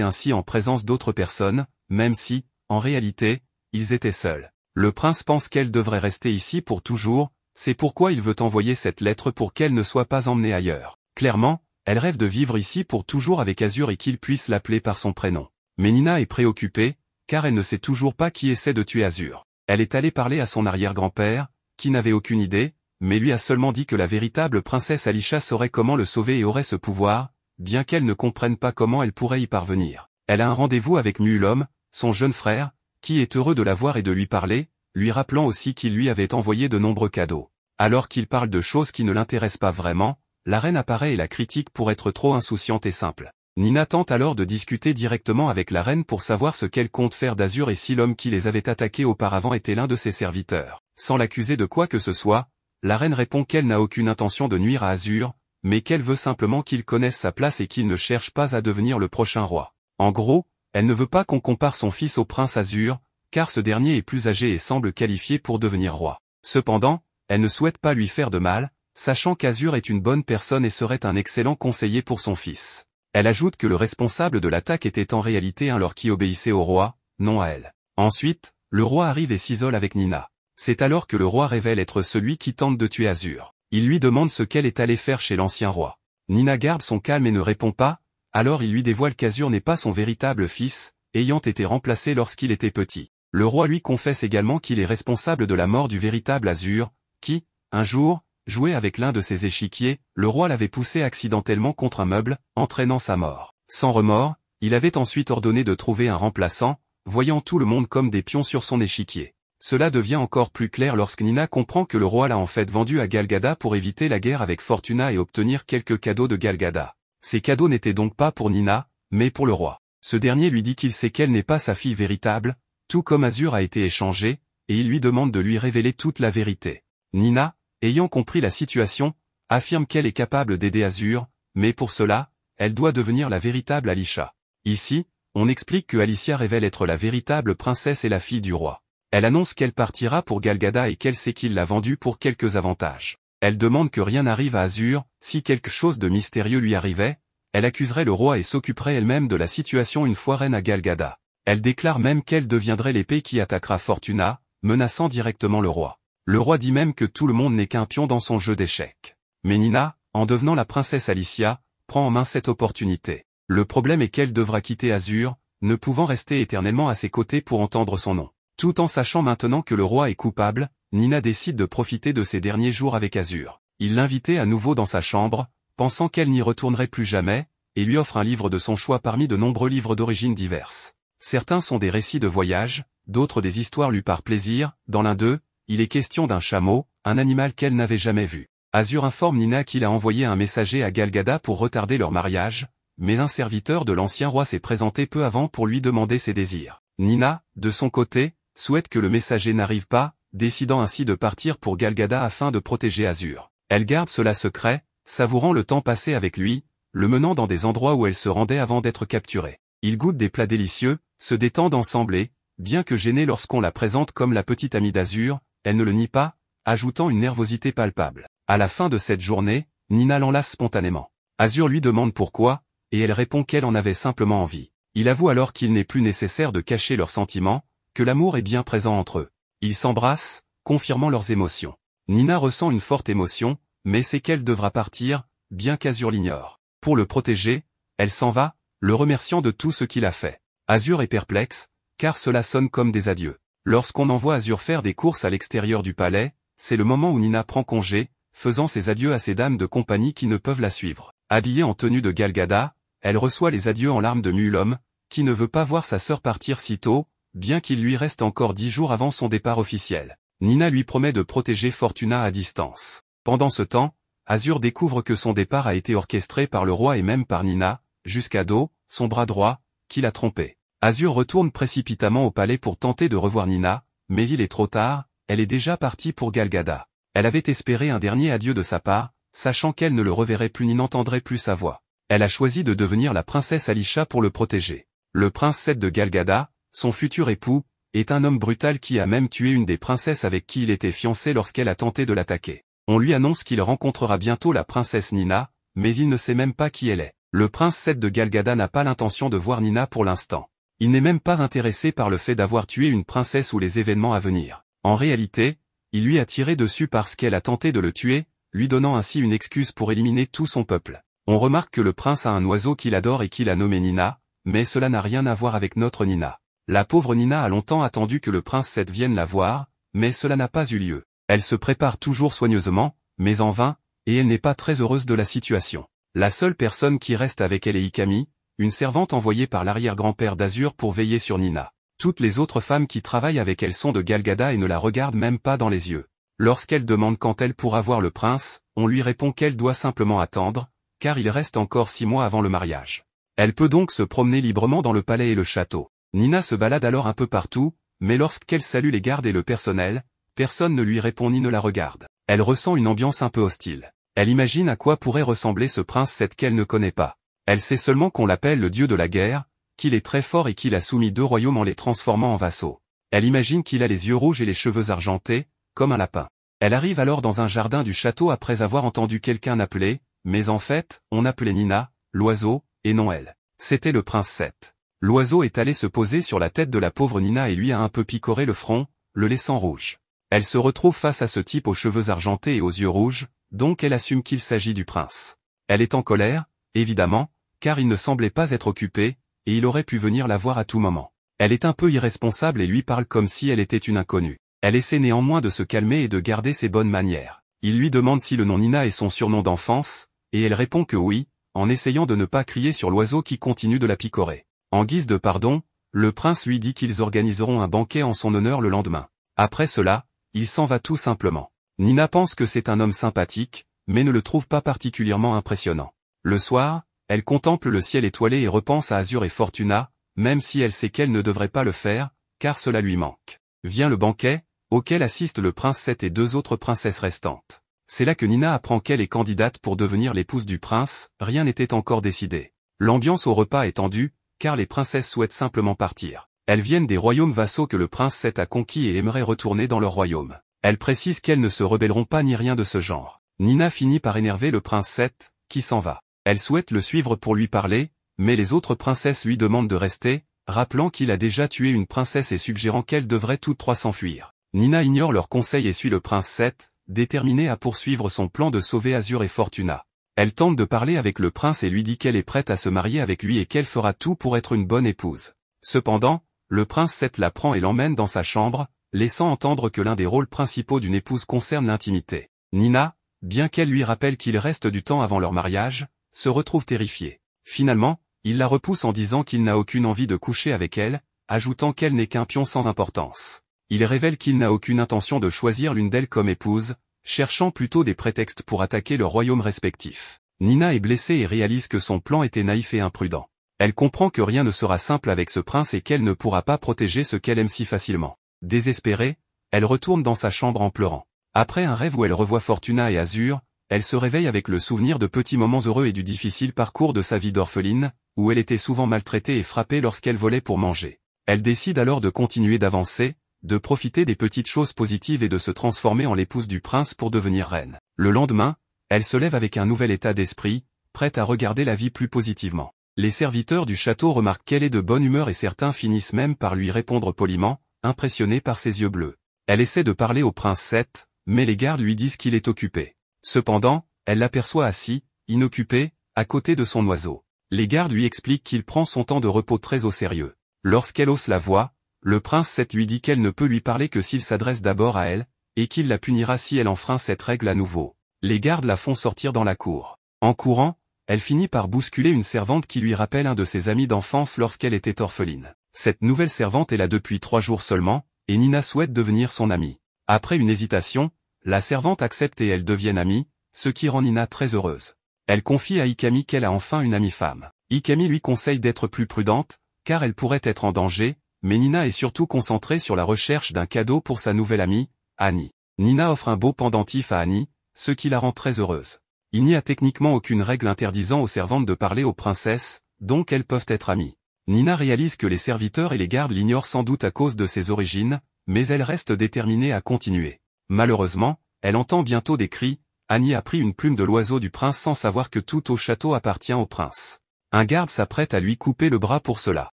A: ainsi en présence d'autres personnes, même si, en réalité, ils étaient seuls. Le prince pense qu'elle devrait rester ici pour toujours, c'est pourquoi il veut envoyer cette lettre pour qu'elle ne soit pas emmenée ailleurs. Clairement, elle rêve de vivre ici pour toujours avec Azur et qu'il puisse l'appeler par son prénom. Mais Nina est préoccupée, car elle ne sait toujours pas qui essaie de tuer Azur. Elle est allée parler à son arrière-grand-père, qui n'avait aucune idée, mais lui a seulement dit que la véritable princesse Alisha saurait comment le sauver et aurait ce pouvoir, bien qu'elle ne comprenne pas comment elle pourrait y parvenir. Elle a un rendez-vous avec Muulom, son jeune frère, qui est heureux de la voir et de lui parler, lui rappelant aussi qu'il lui avait envoyé de nombreux cadeaux. Alors qu'il parle de choses qui ne l'intéressent pas vraiment, la reine apparaît et la critique pour être trop insouciante et simple. Nina tente alors de discuter directement avec la reine pour savoir ce qu'elle compte faire d'Azur et si l'homme qui les avait attaqués auparavant était l'un de ses serviteurs. Sans l'accuser de quoi que ce soit, la reine répond qu'elle n'a aucune intention de nuire à Azur, mais qu'elle veut simplement qu'il connaisse sa place et qu'il ne cherche pas à devenir le prochain roi. En gros, elle ne veut pas qu'on compare son fils au prince Azur, car ce dernier est plus âgé et semble qualifié pour devenir roi. Cependant, elle ne souhaite pas lui faire de mal, sachant qu'Azur est une bonne personne et serait un excellent conseiller pour son fils. Elle ajoute que le responsable de l'attaque était en réalité un lord qui obéissait au roi, non à elle. Ensuite, le roi arrive et s'isole avec Nina. C'est alors que le roi révèle être celui qui tente de tuer Azur. Il lui demande ce qu'elle est allée faire chez l'ancien roi. Nina garde son calme et ne répond pas, alors il lui dévoile qu'Azur n'est pas son véritable fils, ayant été remplacé lorsqu'il était petit. Le roi lui confesse également qu'il est responsable de la mort du véritable Azur, qui, un jour, jouait avec l'un de ses échiquiers, le roi l'avait poussé accidentellement contre un meuble, entraînant sa mort. Sans remords, il avait ensuite ordonné de trouver un remplaçant, voyant tout le monde comme des pions sur son échiquier. Cela devient encore plus clair lorsque Nina comprend que le roi l'a en fait vendu à Galgada pour éviter la guerre avec Fortuna et obtenir quelques cadeaux de Galgada. Ces cadeaux n'étaient donc pas pour Nina, mais pour le roi. Ce dernier lui dit qu'il sait qu'elle n'est pas sa fille véritable, tout comme Azur a été échangé, et il lui demande de lui révéler toute la vérité. Nina, ayant compris la situation, affirme qu'elle est capable d'aider Azur, mais pour cela, elle doit devenir la véritable Alisha. Ici, on explique que Alicia révèle être la véritable princesse et la fille du roi. Elle annonce qu'elle partira pour Galgada et qu'elle sait qu'il l'a vendue pour quelques avantages. Elle demande que rien n'arrive à Azur, si quelque chose de mystérieux lui arrivait, elle accuserait le roi et s'occuperait elle-même de la situation une fois reine à Galgada. Elle déclare même qu'elle deviendrait l'épée qui attaquera Fortuna, menaçant directement le roi. Le roi dit même que tout le monde n'est qu'un pion dans son jeu d'échecs. Mais Nina, en devenant la princesse Alicia, prend en main cette opportunité. Le problème est qu'elle devra quitter Azur, ne pouvant rester éternellement à ses côtés pour entendre son nom. Tout en sachant maintenant que le roi est coupable, Nina décide de profiter de ses derniers jours avec Azur. Il l'invitait à nouveau dans sa chambre, pensant qu'elle n'y retournerait plus jamais, et lui offre un livre de son choix parmi de nombreux livres d'origines diverses. Certains sont des récits de voyage, d'autres des histoires lues par plaisir. Dans l'un d'eux, il est question d'un chameau, un animal qu'elle n'avait jamais vu. Azur informe Nina qu'il a envoyé un messager à Galgada pour retarder leur mariage, mais un serviteur de l'ancien roi s'est présenté peu avant pour lui demander ses désirs. Nina, de son côté, souhaite que le messager n'arrive pas, décidant ainsi de partir pour Galgada afin de protéger Azur. Elle garde cela secret, savourant le temps passé avec lui, le menant dans des endroits où elle se rendait avant d'être capturée. Ils goûtent des plats délicieux, se détendent ensemble et, bien que gênée lorsqu'on la présente comme la petite amie d'Azur, elle ne le nie pas, ajoutant une nervosité palpable. À la fin de cette journée, Nina l'enlace spontanément. Azur lui demande pourquoi, et elle répond qu'elle en avait simplement envie. Il avoue alors qu'il n'est plus nécessaire de cacher leurs sentiments, que l'amour est bien présent entre eux. Ils s'embrassent, confirmant leurs émotions. Nina ressent une forte émotion, mais sait qu'elle devra partir, bien qu'Azur l'ignore. Pour le protéger, elle s'en va, le remerciant de tout ce qu'il a fait. Azur est perplexe, car cela sonne comme des adieux. Lorsqu'on envoie Azur faire des courses à l'extérieur du palais, c'est le moment où Nina prend congé, faisant ses adieux à ses dames de compagnie qui ne peuvent la suivre. Habillée en tenue de Galgada, elle reçoit les adieux en larmes de Muulom, qui ne veut pas voir sa sœur partir si tôt, bien qu'il lui reste encore 10 jours avant son départ officiel. Nina lui promet de protéger Fortuna à distance. Pendant ce temps, Azur découvre que son départ a été orchestré par le roi et même par Nina, jusqu'à Do, son bras droit, qui l'a trompé. Azur retourne précipitamment au palais pour tenter de revoir Nina, mais il est trop tard, elle est déjà partie pour Galgada. Elle avait espéré un dernier adieu de sa part, sachant qu'elle ne le reverrait plus ni n'entendrait plus sa voix. Elle a choisi de devenir la princesse Alisha pour le protéger. Le prince Seth de Galgada, son futur époux, est un homme brutal qui a même tué une des princesses avec qui il était fiancé lorsqu'elle a tenté de l'attaquer. On lui annonce qu'il rencontrera bientôt la princesse Nina, mais il ne sait même pas qui elle est. Le prince 7 de Galgada n'a pas l'intention de voir Nina pour l'instant. Il n'est même pas intéressé par le fait d'avoir tué une princesse ou les événements à venir. En réalité, il lui a tiré dessus parce qu'elle a tenté de le tuer, lui donnant ainsi une excuse pour éliminer tout son peuple. On remarque que le prince a un oiseau qu'il adore et qu'il a nommé Nina, mais cela n'a rien à voir avec notre Nina. La pauvre Nina a longtemps attendu que le prince 7 vienne la voir, mais cela n'a pas eu lieu. Elle se prépare toujours soigneusement, mais en vain, et elle n'est pas très heureuse de la situation. La seule personne qui reste avec elle est Ikami, une servante envoyée par l'arrière-grand-père d'Azur pour veiller sur Nina. Toutes les autres femmes qui travaillent avec elle sont de Galgada et ne la regardent même pas dans les yeux. Lorsqu'elle demande quand elle pourra voir le prince, on lui répond qu'elle doit simplement attendre, car il reste encore 6 mois avant le mariage. Elle peut donc se promener librement dans le palais et le château. Nina se balade alors un peu partout, mais lorsqu'elle salue les gardes et le personnel, personne ne lui répond ni ne la regarde. Elle ressent une ambiance un peu hostile. Elle imagine à quoi pourrait ressembler ce prince 7 qu'elle ne connaît pas. Elle sait seulement qu'on l'appelle le dieu de la guerre, qu'il est très fort et qu'il a soumis 2 royaumes en les transformant en vassaux. Elle imagine qu'il a les yeux rouges et les cheveux argentés, comme un lapin. Elle arrive alors dans un jardin du château après avoir entendu quelqu'un appeler, mais en fait, on appelait Nina, l'oiseau, et non elle. C'était le prince 7. L'oiseau est allé se poser sur la tête de la pauvre Nina et lui a un peu picoré le front, le laissant rouge. Elle se retrouve face à ce type aux cheveux argentés et aux yeux rouges, donc elle assume qu'il s'agit du prince. Elle est en colère, évidemment, car il ne semblait pas être occupé, et il aurait pu venir la voir à tout moment. Elle est un peu irresponsable et lui parle comme si elle était une inconnue. Elle essaie néanmoins de se calmer et de garder ses bonnes manières. Il lui demande si le nom Nina est son surnom d'enfance, et elle répond que oui, en essayant de ne pas crier sur l'oiseau qui continue de la picorer. En guise de pardon, le prince lui dit qu'ils organiseront un banquet en son honneur le lendemain. Après cela, il s'en va tout simplement. Nina pense que c'est un homme sympathique, mais ne le trouve pas particulièrement impressionnant. Le soir, elle contemple le ciel étoilé et repense à Azur et Fortuna, même si elle sait qu'elle ne devrait pas le faire, car cela lui manque. Vient le banquet, auquel assistent le prince 7 et 2 autres princesses restantes. C'est là que Nina apprend qu'elle est candidate pour devenir l'épouse du prince, rien n'était encore décidé. L'ambiance au repas est tendue, car les princesses souhaitent simplement partir. Elles viennent des royaumes vassaux que le prince 7 a conquis et aimeraient retourner dans leur royaume. Elles précisent qu'elles ne se rebelleront pas ni rien de ce genre. Nina finit par énerver le prince 7, qui s'en va. Elle souhaite le suivre pour lui parler, mais les autres princesses lui demandent de rester, rappelant qu'il a déjà tué une princesse et suggérant qu'elles devraient toutes 3 s'enfuir. Nina ignore leurs conseils et suit le prince 7, déterminée à poursuivre son plan de sauver Azur et Fortuna. Elle tente de parler avec le prince et lui dit qu'elle est prête à se marier avec lui et qu'elle fera tout pour être une bonne épouse. Cependant, le prince 7 la prend et l'emmène dans sa chambre, laissant entendre que l'un des rôles principaux d'une épouse concerne l'intimité. Nina, bien qu'elle lui rappelle qu'il reste du temps avant leur mariage, se retrouve terrifiée. Finalement, il la repousse en disant qu'il n'a aucune envie de coucher avec elle, ajoutant qu'elle n'est qu'un pion sans importance. Il révèle qu'il n'a aucune intention de choisir l'une d'elles comme épouse, cherchant plutôt des prétextes pour attaquer leurs royaumes respectifs. Nina est blessée et réalise que son plan était naïf et imprudent. Elle comprend que rien ne sera simple avec ce prince et qu'elle ne pourra pas protéger ce qu'elle aime si facilement. Désespérée, elle retourne dans sa chambre en pleurant. Après un rêve où elle revoit Fortuna et Azur, elle se réveille avec le souvenir de petits moments heureux et du difficile parcours de sa vie d'orpheline, où elle était souvent maltraitée et frappée lorsqu'elle volait pour manger. Elle décide alors de continuer d'avancer, de profiter des petites choses positives et de se transformer en l'épouse du prince pour devenir reine. Le lendemain, elle se lève avec un nouvel état d'esprit, prête à regarder la vie plus positivement. Les serviteurs du château remarquent qu'elle est de bonne humeur et certains finissent même par lui répondre poliment, impressionnés par ses yeux bleus. Elle essaie de parler au prince 7, mais les gardes lui disent qu'il est occupé. Cependant, elle l'aperçoit assis, inoccupé, à côté de son oiseau. Les gardes lui expliquent qu'il prend son temps de repos très au sérieux. Lorsqu'elle hausse la voix, le prince 7 lui dit qu'elle ne peut lui parler que s'il s'adresse d'abord à elle, et qu'il la punira si elle enfreint cette règle à nouveau. Les gardes la font sortir dans la cour. En courant, elle finit par bousculer une servante qui lui rappelle un de ses amis d'enfance lorsqu'elle était orpheline. Cette nouvelle servante est là depuis 3 jours seulement, et Nina souhaite devenir son amie. Après une hésitation, la servante accepte et elles deviennent amies, ce qui rend Nina très heureuse. Elle confie à Ikami qu'elle a enfin une amie femme. Ikami lui conseille d'être plus prudente, car elle pourrait être en danger, mais Nina est surtout concentrée sur la recherche d'un cadeau pour sa nouvelle amie, Annie. Nina offre un beau pendentif à Annie, ce qui la rend très heureuse. Il n'y a techniquement aucune règle interdisant aux servantes de parler aux princesses, donc elles peuvent être amies. Nina réalise que les serviteurs et les gardes l'ignorent sans doute à cause de ses origines, mais elle reste déterminée à continuer. Malheureusement, elle entend bientôt des cris, Annie a pris une plume de l'oiseau du prince sans savoir que tout au château appartient au prince. Un garde s'apprête à lui couper le bras pour cela.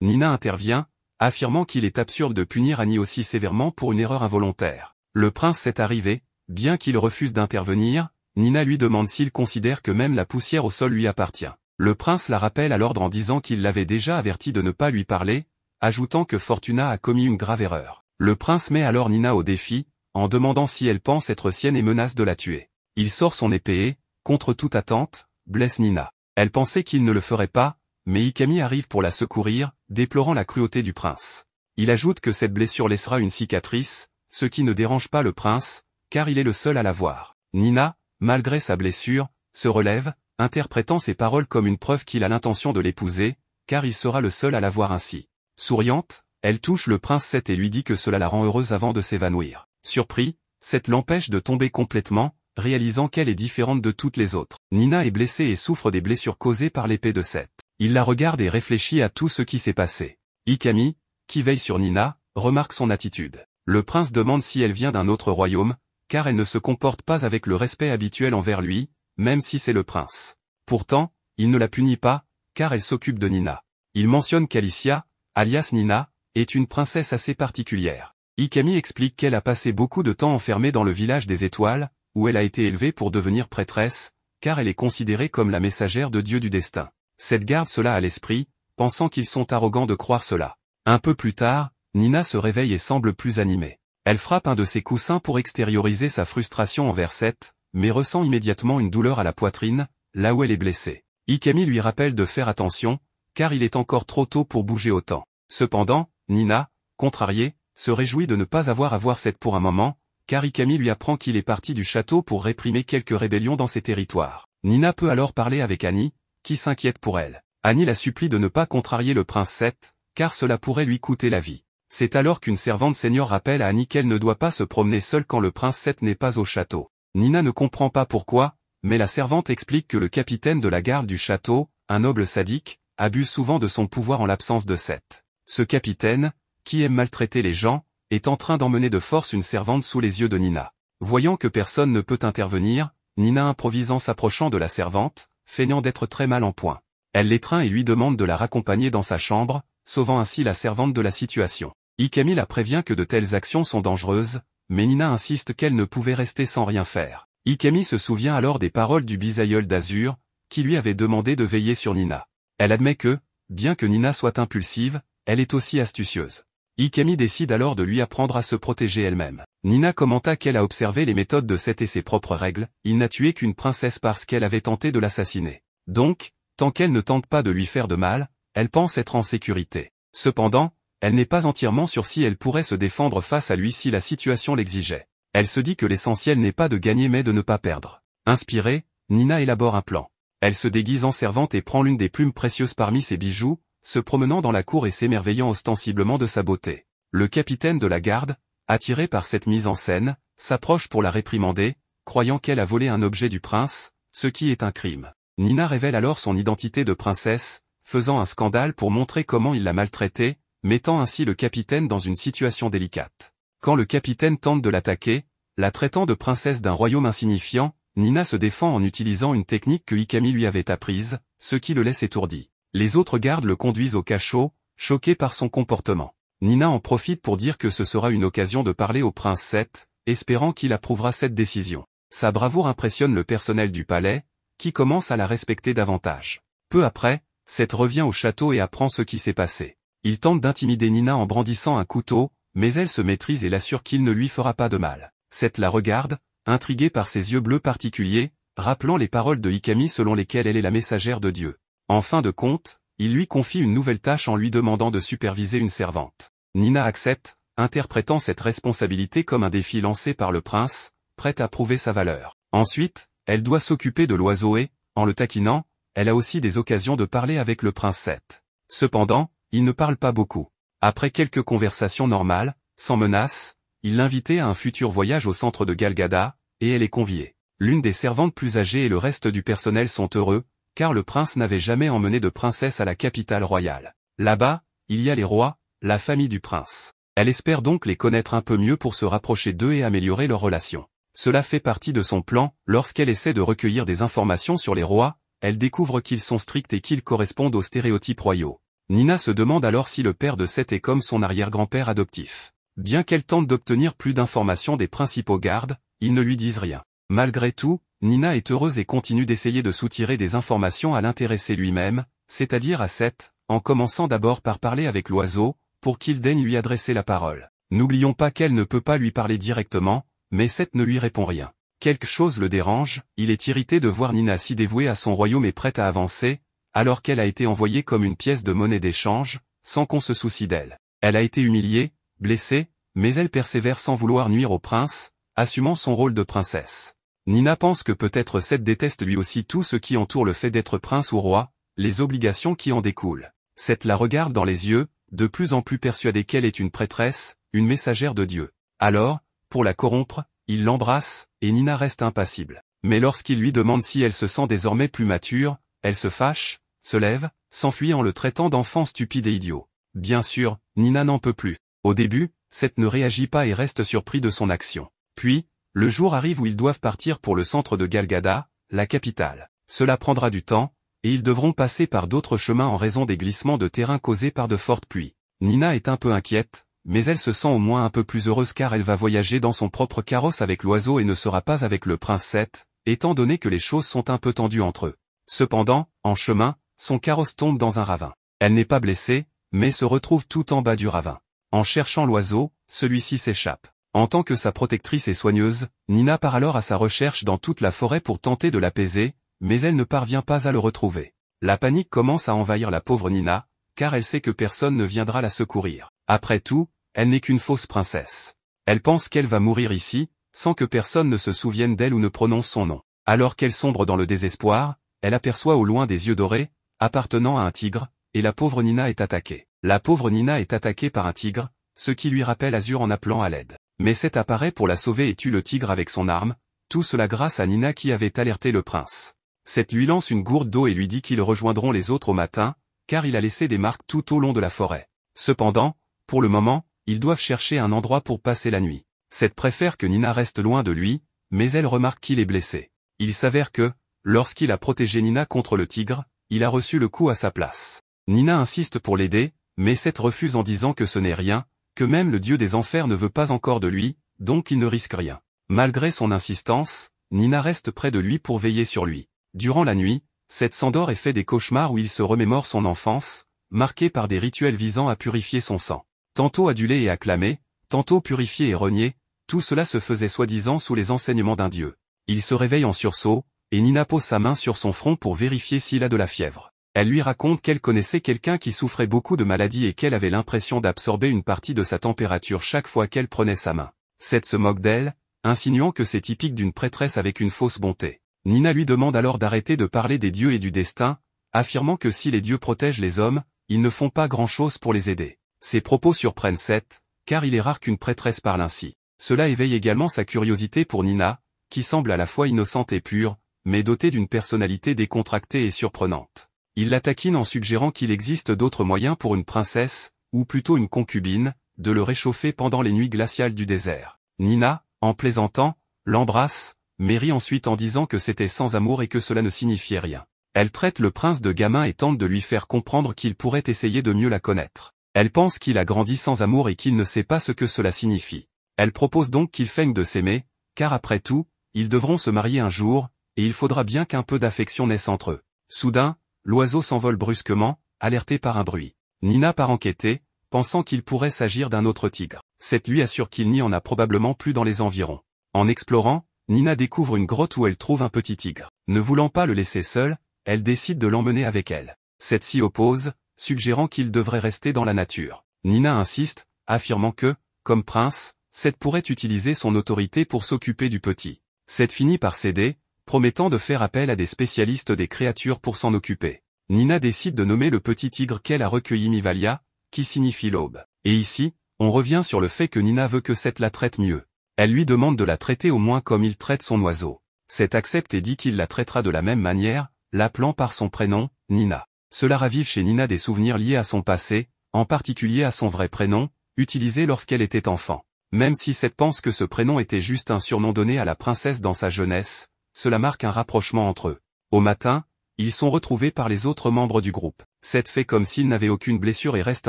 A: Nina intervient, affirmant qu'il est absurde de punir Annie aussi sévèrement pour une erreur involontaire. Le prince s'est arrivé, bien qu'il refuse d'intervenir, Nina lui demande s'il considère que même la poussière au sol lui appartient. Le prince la rappelle à l'ordre en disant qu'il l'avait déjà averti de ne pas lui parler, ajoutant que Fortuna a commis une grave erreur. Le prince met alors Nina au défi, en demandant si elle pense être sienne et menace de la tuer. Il sort son épée et, contre toute attente, blesse Nina. Elle pensait qu'il ne le ferait pas, mais Ikami arrive pour la secourir, déplorant la cruauté du prince. Il ajoute que cette blessure laissera une cicatrice, ce qui ne dérange pas le prince, car il est le seul à la voir. Nina, malgré sa blessure, se relève, interprétant ses paroles comme une preuve qu'il a l'intention de l'épouser, car il sera le seul à la voir ainsi. Souriante, elle touche le prince Seth et lui dit que cela la rend heureuse avant de s'évanouir. Surpris, Seth l'empêche de tomber complètement, réalisant qu'elle est différente de toutes les autres. Nina est blessée et souffre des blessures causées par l'épée de Seth. Il la regarde et réfléchit à tout ce qui s'est passé. Ikami, qui veille sur Nina, remarque son attitude. Le prince demande si elle vient d'un autre royaume, car elle ne se comporte pas avec le respect habituel envers lui, même si c'est le prince. Pourtant, il ne la punit pas, car elle s'occupe de Nina. Il mentionne qu'Alicia, alias Nina, est une princesse assez particulière. Ikami explique qu'elle a passé beaucoup de temps enfermée dans le village des étoiles, où elle a été élevée pour devenir prêtresse, car elle est considérée comme la messagère de Dieu du destin. Seth garde cela à l'esprit, pensant qu'ils sont arrogants de croire cela. Un peu plus tard, Nina se réveille et semble plus animée. Elle frappe un de ses coussins pour extérioriser sa frustration envers Seth, mais ressent immédiatement une douleur à la poitrine, là où elle est blessée. Ikami lui rappelle de faire attention, car il est encore trop tôt pour bouger autant. Cependant, Nina, contrariée, se réjouit de ne pas avoir à voir Seth pour un moment, car Ikami lui apprend qu'il est parti du château pour réprimer quelques rébellions dans ses territoires. Nina peut alors parler avec Annie, qui s'inquiète pour elle. Annie la supplie de ne pas contrarier le prince Seth, car cela pourrait lui coûter la vie. C'est alors qu'une servante senior rappelle à Annie qu'elle ne doit pas se promener seule quand le prince Seth n'est pas au château. Nina ne comprend pas pourquoi, mais la servante explique que le capitaine de la garde du château, un noble sadique, abuse souvent de son pouvoir en l'absence de Seth. Ce capitaine, qui aime maltraiter les gens, est en train d'emmener de force une servante sous les yeux de Nina. Voyant que personne ne peut intervenir, Nina improvise en s'approchant de la servante, feignant d'être très mal en point. Elle l'étreint et lui demande de la raccompagner dans sa chambre, sauvant ainsi la servante de la situation. Ikami la prévient que de telles actions sont dangereuses, mais Nina insiste qu'elle ne pouvait rester sans rien faire. Ikami se souvient alors des paroles du bisaïeul d'Azur, qui lui avait demandé de veiller sur Nina. Elle admet que, bien que Nina soit impulsive, elle est aussi astucieuse. Ikami décide alors de lui apprendre à se protéger elle-même. Nina commenta qu'elle a observé les méthodes de Seth et ses propres règles, il n'a tué qu'une princesse parce qu'elle avait tenté de l'assassiner. Donc, tant qu'elle ne tente pas de lui faire de mal, elle pense être en sécurité. Cependant, elle n'est pas entièrement sûre si elle pourrait se défendre face à lui si la situation l'exigeait. Elle se dit que l'essentiel n'est pas de gagner mais de ne pas perdre. Inspirée, Nina élabore un plan. Elle se déguise en servante et prend l'une des plumes précieuses parmi ses bijoux, se promenant dans la cour et s'émerveillant ostensiblement de sa beauté. Le capitaine de la garde, attiré par cette mise en scène, s'approche pour la réprimander, croyant qu'elle a volé un objet du prince, ce qui est un crime. Nina révèle alors son identité de princesse, faisant un scandale pour montrer comment il l'a maltraitée, mettant ainsi le capitaine dans une situation délicate. Quand le capitaine tente de l'attaquer, la traitant de princesse d'un royaume insignifiant, Nina se défend en utilisant une technique que Ikami lui avait apprise, ce qui le laisse étourdi. Les autres gardes le conduisent au cachot, choqués par son comportement. Nina en profite pour dire que ce sera une occasion de parler au prince Seth, espérant qu'il approuvera cette décision. Sa bravoure impressionne le personnel du palais, qui commence à la respecter davantage. Peu après, Seth revient au château et apprend ce qui s'est passé. Il tente d'intimider Nina en brandissant un couteau, mais elle se maîtrise et l'assure qu'il ne lui fera pas de mal. Seth la regarde, intrigué par ses yeux bleus particuliers, rappelant les paroles de Ikami selon lesquelles elle est la messagère de Dieu. En fin de compte, il lui confie une nouvelle tâche en lui demandant de superviser une servante. Nina accepte, interprétant cette responsabilité comme un défi lancé par le prince, prête à prouver sa valeur. Ensuite, elle doit s'occuper de l'oiseau et, en le taquinant, elle a aussi des occasions de parler avec le prince Seth. Cependant, il ne parle pas beaucoup. Après quelques conversations normales, sans menace, il l'invitait à un futur voyage au centre de Galgada, et elle est conviée. L'une des servantes plus âgées et le reste du personnel sont heureux, car le prince n'avait jamais emmené de princesse à la capitale royale. Là-bas, il y a les rois, la famille du prince. Elle espère donc les connaître un peu mieux pour se rapprocher d'eux et améliorer leurs relations. Cela fait partie de son plan. Lorsqu'elle essaie de recueillir des informations sur les rois, elle découvre qu'ils sont stricts et qu'ils correspondent aux stéréotypes royaux. Nina se demande alors si le père de Seth est comme son arrière-grand-père adoptif. Bien qu'elle tente d'obtenir plus d'informations des principaux gardes, ils ne lui disent rien. Malgré tout, Nina est heureuse et continue d'essayer de soutirer des informations à l'intéressé lui-même, c'est-à-dire à Seth, en commençant d'abord par parler avec l'oiseau, pour qu'il daigne lui adresser la parole. N'oublions pas qu'elle ne peut pas lui parler directement, mais Seth ne lui répond rien. Quelque chose le dérange, il est irrité de voir Nina si dévouée à son royaume et prête à avancer, alors qu'elle a été envoyée comme une pièce de monnaie d'échange, sans qu'on se soucie d'elle. Elle a été humiliée, blessée, mais elle persévère sans vouloir nuire au prince, assumant son rôle de princesse. Nina pense que peut-être Seth déteste lui aussi tout ce qui entoure le fait d'être prince ou roi, les obligations qui en découlent. Seth la regarde dans les yeux, de plus en plus persuadé qu'elle est une prêtresse, une messagère de Dieu. Alors, pour la corrompre, il l'embrasse, et Nina reste impassible. Mais lorsqu'il lui demande si elle se sent désormais plus mature, elle se fâche, se lève, s'enfuit en le traitant d'enfant stupide et idiot. Bien sûr, Nina n'en peut plus. Au début, Seth ne réagit pas et reste surpris de son action. Puis, le jour arrive où ils doivent partir pour le centre de Galgada, la capitale. Cela prendra du temps, et ils devront passer par d'autres chemins en raison des glissements de terrain causés par de fortes pluies. Nina est un peu inquiète, mais elle se sent au moins un peu plus heureuse car elle va voyager dans son propre carrosse avec l'oiseau et ne sera pas avec le prince Seth, étant donné que les choses sont un peu tendues entre eux. Cependant, en chemin, son carrosse tombe dans un ravin. Elle n'est pas blessée, mais se retrouve tout en bas du ravin. En cherchant l'oiseau, celui-ci s'échappe. En tant que sa protectrice et soigneuse, Nina part alors à sa recherche dans toute la forêt pour tenter de l'apaiser, mais elle ne parvient pas à le retrouver. La panique commence à envahir la pauvre Nina, car elle sait que personne ne viendra la secourir. Après tout, elle n'est qu'une fausse princesse. Elle pense qu'elle va mourir ici, sans que personne ne se souvienne d'elle ou ne prononce son nom. Alors qu'elle sombre dans le désespoir, elle aperçoit au loin des yeux dorés, appartenant à un tigre, et la pauvre Nina est attaquée. La pauvre Nina est attaquée par un tigre, ce qui lui rappelle Azur en appelant à l'aide. Mais Seth apparaît pour la sauver et tue le tigre avec son arme, tout cela grâce à Nina qui avait alerté le prince. Seth lui lance une gourde d'eau et lui dit qu'ils rejoindront les autres au matin, car il a laissé des marques tout au long de la forêt. Cependant, pour le moment, ils doivent chercher un endroit pour passer la nuit. Seth préfère que Nina reste loin de lui, mais elle remarque qu'il est blessé. Il s'avère que, lorsqu'il a protégé Nina contre le tigre, il a reçu le coup à sa place. Nina insiste pour l'aider, mais Seth refuse en disant que ce n'est rien, que même le dieu des enfers ne veut pas encore de lui, donc il ne risque rien. Malgré son insistance, Nina reste près de lui pour veiller sur lui. Durant la nuit, Seth s'endort et fait des cauchemars où il se remémore son enfance, marquée par des rituels visant à purifier son sang. Tantôt adulé et acclamé, tantôt purifié et renié, tout cela se faisait soi-disant sous les enseignements d'un dieu. Il se réveille en sursaut, et Nina pose sa main sur son front pour vérifier s'il a de la fièvre. Elle lui raconte qu'elle connaissait quelqu'un qui souffrait beaucoup de maladies et qu'elle avait l'impression d'absorber une partie de sa température chaque fois qu'elle prenait sa main. Seth se moque d'elle, insinuant que c'est typique d'une prêtresse avec une fausse bonté. Nina lui demande alors d'arrêter de parler des dieux et du destin, affirmant que si les dieux protègent les hommes, ils ne font pas grand-chose pour les aider. Ces propos surprennent Seth, car il est rare qu'une prêtresse parle ainsi. Cela éveille également sa curiosité pour Nina, qui semble à la fois innocente et pure, mais dotée d'une personnalité décontractée et surprenante. Il la taquine en suggérant qu'il existe d'autres moyens pour une princesse, ou plutôt une concubine, de le réchauffer pendant les nuits glaciales du désert. Nina, en plaisantant, l'embrasse, mais rit ensuite en disant que c'était sans amour et que cela ne signifiait rien. Elle traite le prince de gamin et tente de lui faire comprendre qu'il pourrait essayer de mieux la connaître. Elle pense qu'il a grandi sans amour et qu'il ne sait pas ce que cela signifie. Elle propose donc qu'ils feignent de s'aimer, car après tout, ils devront se marier un jour, et il faudra bien qu'un peu d'affection naisse entre eux. Soudain, l'oiseau s'envole brusquement, alerté par un bruit. Nina part enquêter, pensant qu'il pourrait s'agir d'un autre tigre. Seth lui assure qu'il n'y en a probablement plus dans les environs. En explorant, Nina découvre une grotte où elle trouve un petit tigre. Ne voulant pas le laisser seul, elle décide de l'emmener avec elle. Seth s'y oppose, suggérant qu'il devrait rester dans la nature. Nina insiste, affirmant que, comme prince, Seth pourrait utiliser son autorité pour s'occuper du petit. Seth finit par céder, promettant de faire appel à des spécialistes des créatures pour s'en occuper. Nina décide de nommer le petit tigre qu'elle a recueilli Mivalia, qui signifie l'aube. Et ici, on revient sur le fait que Nina veut que Seth la traite mieux. Elle lui demande de la traiter au moins comme il traite son oiseau. Seth accepte et dit qu'il la traitera de la même manière, l'appelant par son prénom, Nina. Cela ravive chez Nina des souvenirs liés à son passé, en particulier à son vrai prénom, utilisé lorsqu'elle était enfant. Même si Seth pense que ce prénom était juste un surnom donné à la princesse dans sa jeunesse, cela marque un rapprochement entre eux. Au matin, ils sont retrouvés par les autres membres du groupe. Seth fait comme s'il n'avait aucune blessure et reste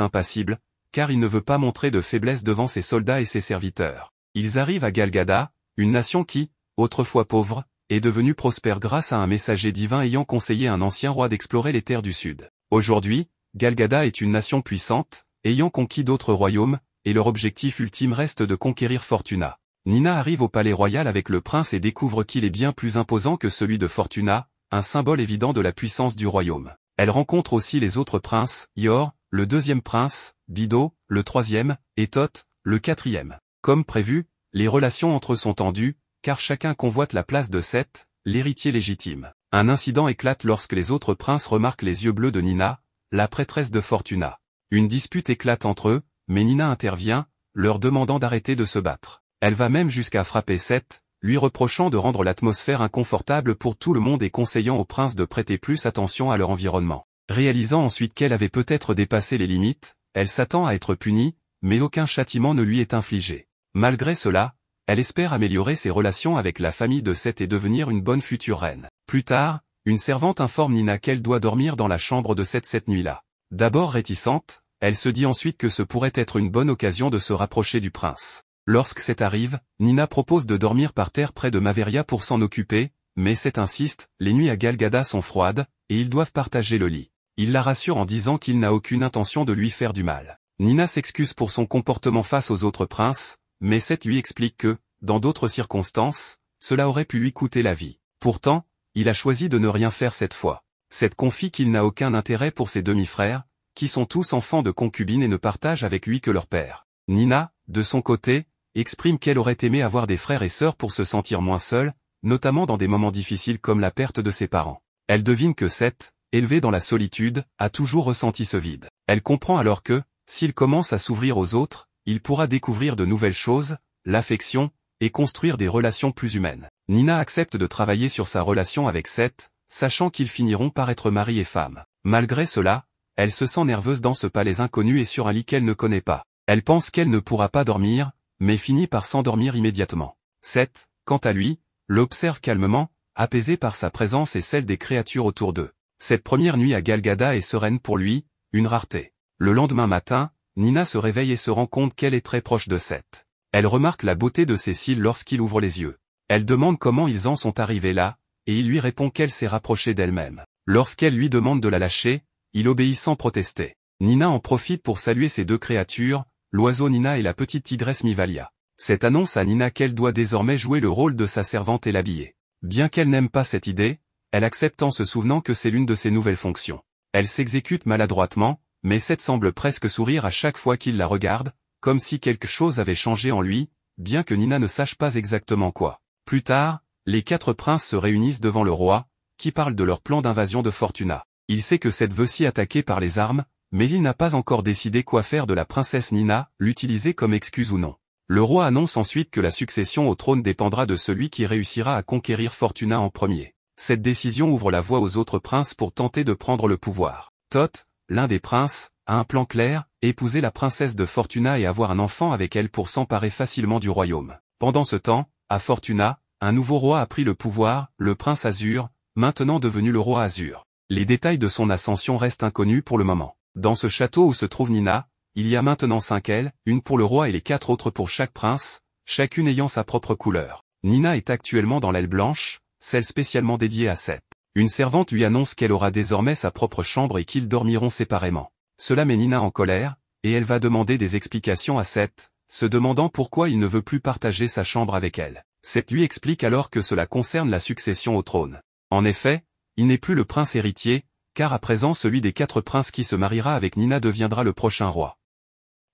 A: impassible, car il ne veut pas montrer de faiblesse devant ses soldats et ses serviteurs. Ils arrivent à Galgada, une nation qui, autrefois pauvre, est devenue prospère grâce à un messager divin ayant conseillé un ancien roi d'explorer les terres du sud. Aujourd'hui, Galgada est une nation puissante, ayant conquis d'autres royaumes, et leur objectif ultime reste de conquérir Fortuna. Nina arrive au palais royal avec le prince et découvre qu'il est bien plus imposant que celui de Fortuna, un symbole évident de la puissance du royaume. Elle rencontre aussi les autres princes, Yor, le deuxième prince, Bido, le troisième, et Tot, le quatrième. Comme prévu, les relations entre eux sont tendues, car chacun convoite la place de Seth, l'héritier légitime. Un incident éclate lorsque les autres princes remarquent les yeux bleus de Nina, la prêtresse de Fortuna. Une dispute éclate entre eux, mais Nina intervient, leur demandant d'arrêter de se battre. Elle va même jusqu'à frapper Seth, lui reprochant de rendre l'atmosphère inconfortable pour tout le monde et conseillant aux princes de prêter plus attention à leur environnement. Réalisant ensuite qu'elle avait peut-être dépassé les limites, elle s'attend à être punie, mais aucun châtiment ne lui est infligé. Malgré cela, elle espère améliorer ses relations avec la famille de Seth et devenir une bonne future reine. Plus tard, une servante informe Nina qu'elle doit dormir dans la chambre de Seth cette nuit-là. D'abord réticente, elle se dit ensuite que ce pourrait être une bonne occasion de se rapprocher du prince. Lorsque Seth arrive, Nina propose de dormir par terre près de Maveria pour s'en occuper, mais Seth insiste, les nuits à Galgada sont froides, et ils doivent partager le lit. Il la rassure en disant qu'il n'a aucune intention de lui faire du mal. Nina s'excuse pour son comportement face aux autres princes, mais Seth lui explique que, dans d'autres circonstances, cela aurait pu lui coûter la vie. Pourtant, il a choisi de ne rien faire cette fois. Seth confie qu'il n'a aucun intérêt pour ses demi-frères, qui sont tous enfants de concubines et ne partagent avec lui que leur père. Nina, de son côté, exprime qu'elle aurait aimé avoir des frères et sœurs pour se sentir moins seule, notamment dans des moments difficiles comme la perte de ses parents. Elle devine que Seth, élevé dans la solitude, a toujours ressenti ce vide. Elle comprend alors que, s'il commence à s'ouvrir aux autres, il pourra découvrir de nouvelles choses, l'affection, et construire des relations plus humaines. Nina accepte de travailler sur sa relation avec Seth, sachant qu'ils finiront par être mari et femme. Malgré cela, elle se sent nerveuse dans ce palais inconnu et sur un lit qu'elle ne connaît pas. Elle pense qu'elle ne pourra pas dormir, mais finit par s'endormir immédiatement. Seth, quant à lui, l'observe calmement, apaisé par sa présence et celle des créatures autour d'eux. Cette première nuit à Galgada est sereine pour lui, une rareté. Le lendemain matin, Nina se réveille et se rend compte qu'elle est très proche de Seth. Elle remarque la beauté de ses cils lorsqu'il ouvre les yeux. Elle demande comment ils en sont arrivés là, et il lui répond qu'elle s'est rapprochée d'elle-même. Lorsqu'elle lui demande de la lâcher, il obéit sans protester. Nina en profite pour saluer ces deux créatures, l'oiseau Nina et la petite tigresse Mivalia. Cette annonce à Nina qu'elle doit désormais jouer le rôle de sa servante et l'habiller. Bien qu'elle n'aime pas cette idée, elle accepte en se souvenant que c'est l'une de ses nouvelles fonctions. Elle s'exécute maladroitement, mais Seth semble presque sourire à chaque fois qu'il la regarde, comme si quelque chose avait changé en lui, bien que Nina ne sache pas exactement quoi. Plus tard, les quatre princes se réunissent devant le roi, qui parle de leur plan d'invasion de Fortuna. Il sait que Seth veut s'y attaquer par les armes, mais il n'a pas encore décidé quoi faire de la princesse Nina, l'utiliser comme excuse ou non. Le roi annonce ensuite que la succession au trône dépendra de celui qui réussira à conquérir Fortuna en premier. Cette décision ouvre la voie aux autres princes pour tenter de prendre le pouvoir. Tot, l'un des princes, a un plan clair, épouser la princesse de Fortuna et avoir un enfant avec elle pour s'emparer facilement du royaume. Pendant ce temps, à Fortuna, un nouveau roi a pris le pouvoir, le prince Azur, maintenant devenu le roi Azur. Les détails de son ascension restent inconnus pour le moment. Dans ce château où se trouve Nina, il y a maintenant 5 ailes, une pour le roi et les 4 autres pour chaque prince, chacune ayant sa propre couleur. Nina est actuellement dans l'aile blanche, celle spécialement dédiée à Seth. Une servante lui annonce qu'elle aura désormais sa propre chambre et qu'ils dormiront séparément. Cela met Nina en colère, et elle va demander des explications à Seth, se demandant pourquoi il ne veut plus partager sa chambre avec elle. Seth lui explique alors que cela concerne la succession au trône. En effet, il n'est plus le prince héritier, car à présent celui des 4 princes qui se mariera avec Nina deviendra le prochain roi.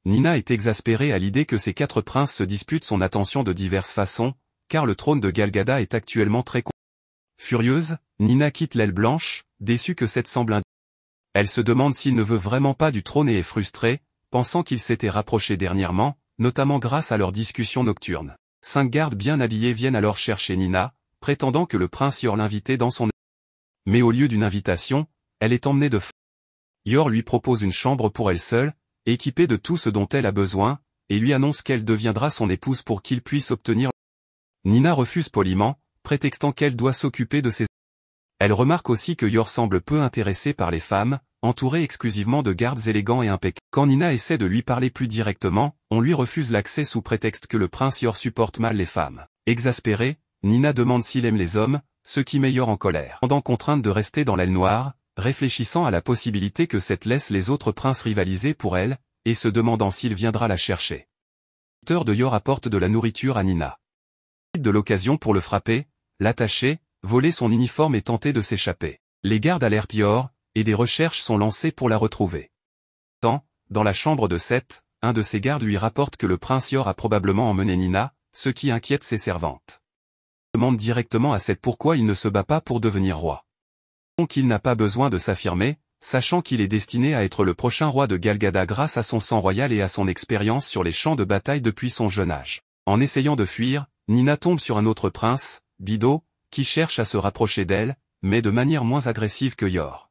A: Nina est exaspérée à l'idée que ces 4 princes se disputent son attention de diverses façons, car le trône de Galgada est actuellement très furieuse, Nina quitte l'aile blanche, déçue que Seth semble Elle se demande s'il ne veut vraiment pas du trône et est frustrée, pensant qu'ils s'étaient rapprochés dernièrement, notamment grâce à leurs discussions nocturnes. 5 gardes bien habillés viennent alors chercher Nina, prétendant que le prince Yor l'invitait dans son... Mais au lieu d'une invitation, elle est emmenée de Yor lui propose une chambre pour elle seule, équipée de tout ce dont elle a besoin, et lui annonce qu'elle deviendra son épouse pour qu'il puisse obtenir. Nina refuse poliment, prétextant qu'elle doit s'occuper de ses. Elle remarque aussi que Yor semble peu intéressé par les femmes, entouré exclusivement de gardes élégants et impeccables. Quand Nina essaie de lui parler plus directement, on lui refuse l'accès sous prétexte que le prince Yor supporte mal les femmes. Exaspérée, Nina demande s'il aime les hommes, ce qui met Yor en colère. Pendant contrainte de rester dans l'aile noire, réfléchissant à la possibilité que cette laisse les autres princes rivaliser pour elle, et se demandant s'il viendra la chercher. L'auteur de Yor apporte de la nourriture à Nina. Il profite de l'occasion pour le frapper, l'attacher, voler son uniforme et tenter de s'échapper. Les gardes alertent Yor, et des recherches sont lancées pour la retrouver. Dans la chambre de Seth, un de ses gardes lui rapporte que le prince Yor a probablement emmené Nina, ce qui inquiète ses servantes. Il demande directement à Seth pourquoi il ne se bat pas pour devenir roi. Donc il n'a pas besoin de s'affirmer, sachant qu'il est destiné à être le prochain roi de Galgada grâce à son sang royal et à son expérience sur les champs de bataille depuis son jeune âge. En essayant de fuir, Nina tombe sur un autre prince, Bido, qui cherche à se rapprocher d'elle, mais de manière moins agressive que Yor.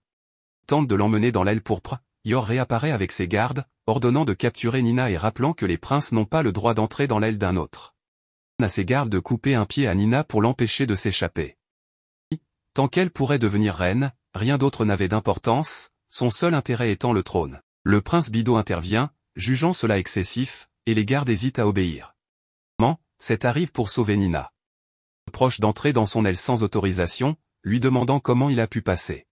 A: Tente de l'emmener dans l'aile pourpre, Yor réapparaît avec ses gardes, ordonnant de capturer Nina et rappelant que les princes n'ont pas le droit d'entrer dans l'aile d'un autre. Il ordonne à ses gardes de couper un pied à Nina pour l'empêcher de s'échapper. Tant qu'elle pourrait devenir reine, rien d'autre n'avait d'importance, son seul intérêt étant le trône. Le prince Bido intervient, jugeant cela excessif, et les gardes hésitent à obéir. Seth arrive pour sauver Nina. Proche d'entrer dans son aile sans autorisation, lui demandant comment il a pu passer.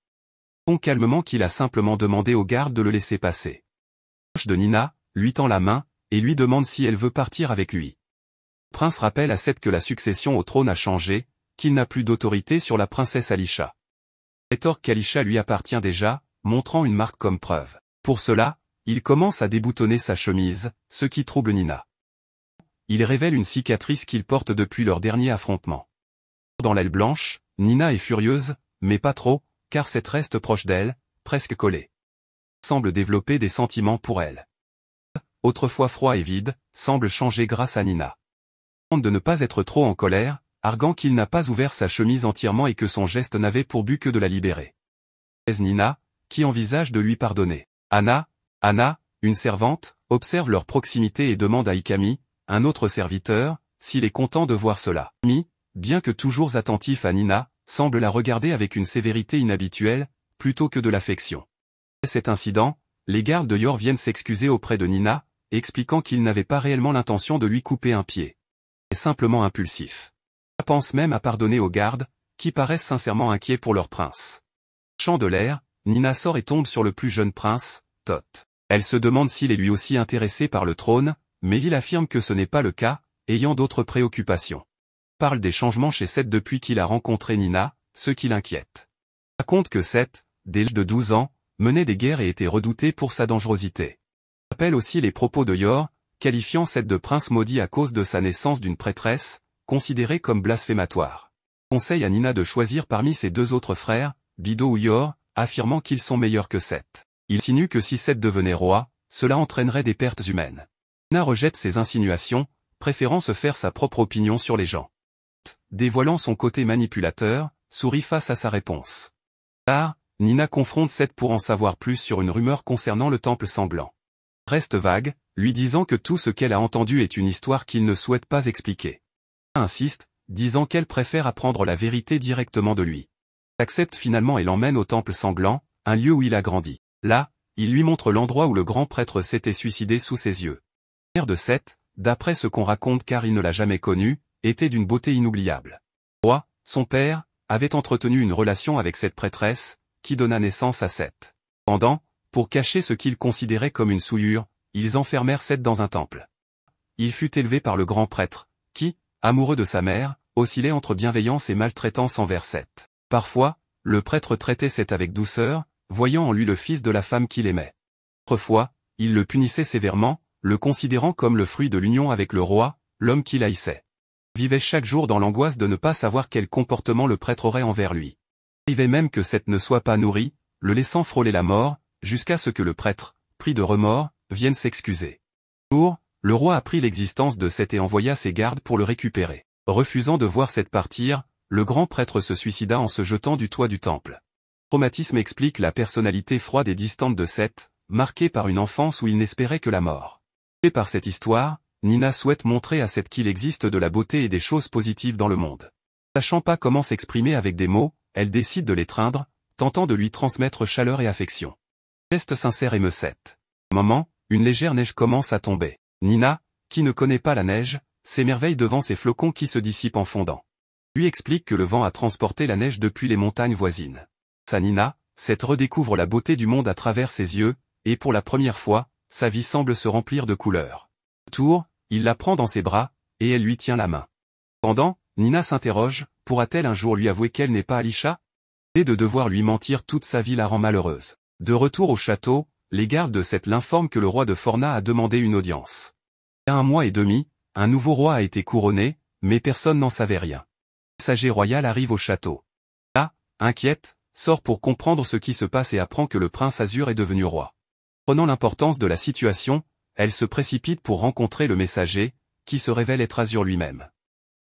A: Il répond calmement qu'il a simplement demandé aux gardes de le laisser passer. Proche de Nina, lui tend la main, et lui demande si elle veut partir avec lui. Le prince rappelle à Seth que la succession au trône a changé, qu'il n'a plus d'autorité sur la princesse Alisha. Il rétorque qu'Alisha lui appartient déjà, montrant une marque comme preuve. Pour cela, il commence à déboutonner sa chemise, ce qui trouble Nina. Il révèle une cicatrice qu'il porte depuis leur dernier affrontement. Dans l'aile blanche, Nina est furieuse, mais pas trop, car Seth reste proche d'elle, presque collé. Il semble développer des sentiments pour elle. Autrefois froid et vide, semble changer grâce à Nina. Il tente de ne pas être trop en colère, arguant qu'il n'a pas ouvert sa chemise entièrement et que son geste n'avait pour but que de la libérer. Nina, qui envisage de lui pardonner. Anna, une servante, observe leur proximité et demande à Ikami, un autre serviteur, s'il est content de voir cela. Ikami, bien que toujours attentif à Nina, semble la regarder avec une sévérité inhabituelle, plutôt que de l'affection. Après cet incident, les gardes de Yor viennent s'excuser auprès de Nina, expliquant qu'ils n'avaient pas réellement l'intention de lui couper un pied. C'est simplement impulsif. Elle pense même à pardonner aux gardes, qui paraissent sincèrement inquiets pour leur prince. Champ de l'air, Nina sort et tombe sur le plus jeune prince, Tot. Elle se demande s'il est lui aussi intéressé par le trône, mais il affirme que ce n'est pas le cas, ayant d'autres préoccupations. Il parle des changements chez Seth depuis qu'il a rencontré Nina, ce qui l'inquiète. Il raconte que Seth, dès l'âge de 12 ans, menait des guerres et était redouté pour sa dangerosité. Il rappelle aussi les propos de Yor, qualifiant Seth de prince maudit à cause de sa naissance d'une prêtresse, considérée comme blasphématoire. Il conseille à Nina de choisir parmi ses deux autres frères, Bido ou Yor, affirmant qu'ils sont meilleurs que Seth. Il insinue que si Seth devenait roi, cela entraînerait des pertes humaines. Nina rejette ces insinuations, préférant se faire sa propre opinion sur les gens. Dévoilant son côté manipulateur, sourit face à sa réponse. Tard, Nina confronte Seth pour en savoir plus sur une rumeur concernant le temple sanglant. Reste vague, lui disant que tout ce qu'elle a entendu est une histoire qu'il ne souhaite pas expliquer. Nina insiste, disant qu'elle préfère apprendre la vérité directement de lui. Il accepte finalement et l'emmène au temple sanglant, un lieu où il a grandi. Là, il lui montre l'endroit où le grand prêtre s'était suicidé sous ses yeux. La mère de Seth, d'après ce qu'on raconte car il ne l'a jamais connue, était d'une beauté inoubliable. Le roi, son père, avait entretenu une relation avec cette prêtresse, qui donna naissance à Seth. Cependant, pour cacher ce qu'ils considéraient comme une souillure, ils enfermèrent Seth dans un temple. Il fut élevé par le grand prêtre, qui, amoureux de sa mère, oscillait entre bienveillance et maltraitance envers Seth. Parfois, le prêtre traitait Seth avec douceur, voyant en lui le fils de la femme qu'il aimait. Autrefois, il le punissait sévèrement, le considérant comme le fruit de l'union avec le roi, l'homme qu'il haïssait. Il vivait chaque jour dans l'angoisse de ne pas savoir quel comportement le prêtre aurait envers lui. Il arrivait même que Seth ne soit pas nourri, le laissant frôler la mort, jusqu'à ce que le prêtre, pris de remords, vienne s'excuser. Un jour, le roi apprit l'existence de Seth et envoya ses gardes pour le récupérer. Refusant de voir Seth partir, le grand prêtre se suicida en se jetant du toit du temple. Le traumatisme explique la personnalité froide et distante de Seth, marquée par une enfance où il n'espérait que la mort. Et par cette histoire, Nina souhaite montrer à Seth qu'il existe de la beauté et des choses positives dans le monde. Sachant pas comment s'exprimer avec des mots, elle décide de l'étreindre, tentant de lui transmettre chaleur et affection. Geste sincère émeut Seth. Au moment, une légère neige commence à tomber. Nina, qui ne connaît pas la neige, s'émerveille devant ces flocons qui se dissipent en fondant. Lui explique que le vent a transporté la neige depuis les montagnes voisines. Sa Nina, Seth redécouvre la beauté du monde à travers ses yeux, et pour la première fois, sa vie semble se remplir de couleurs. Tour, il la prend dans ses bras, et elle lui tient la main. Pendant, Nina s'interroge, pourra-t-elle un jour lui avouer qu'elle n'est pas Alisha? Et de devoir lui mentir toute sa vie la rend malheureuse. De retour au château, les gardes de Seth l'informent que le roi de Forna a demandé une audience. Il y a 1 mois et demi, un nouveau roi a été couronné, mais personne n'en savait rien. Le messager royal arrive au château. Là, inquiète, sort pour comprendre ce qui se passe et apprend que le prince Azur est devenu roi. Prenant l'importance de la situation, elle se précipite pour rencontrer le messager, qui se révèle être Azur lui-même.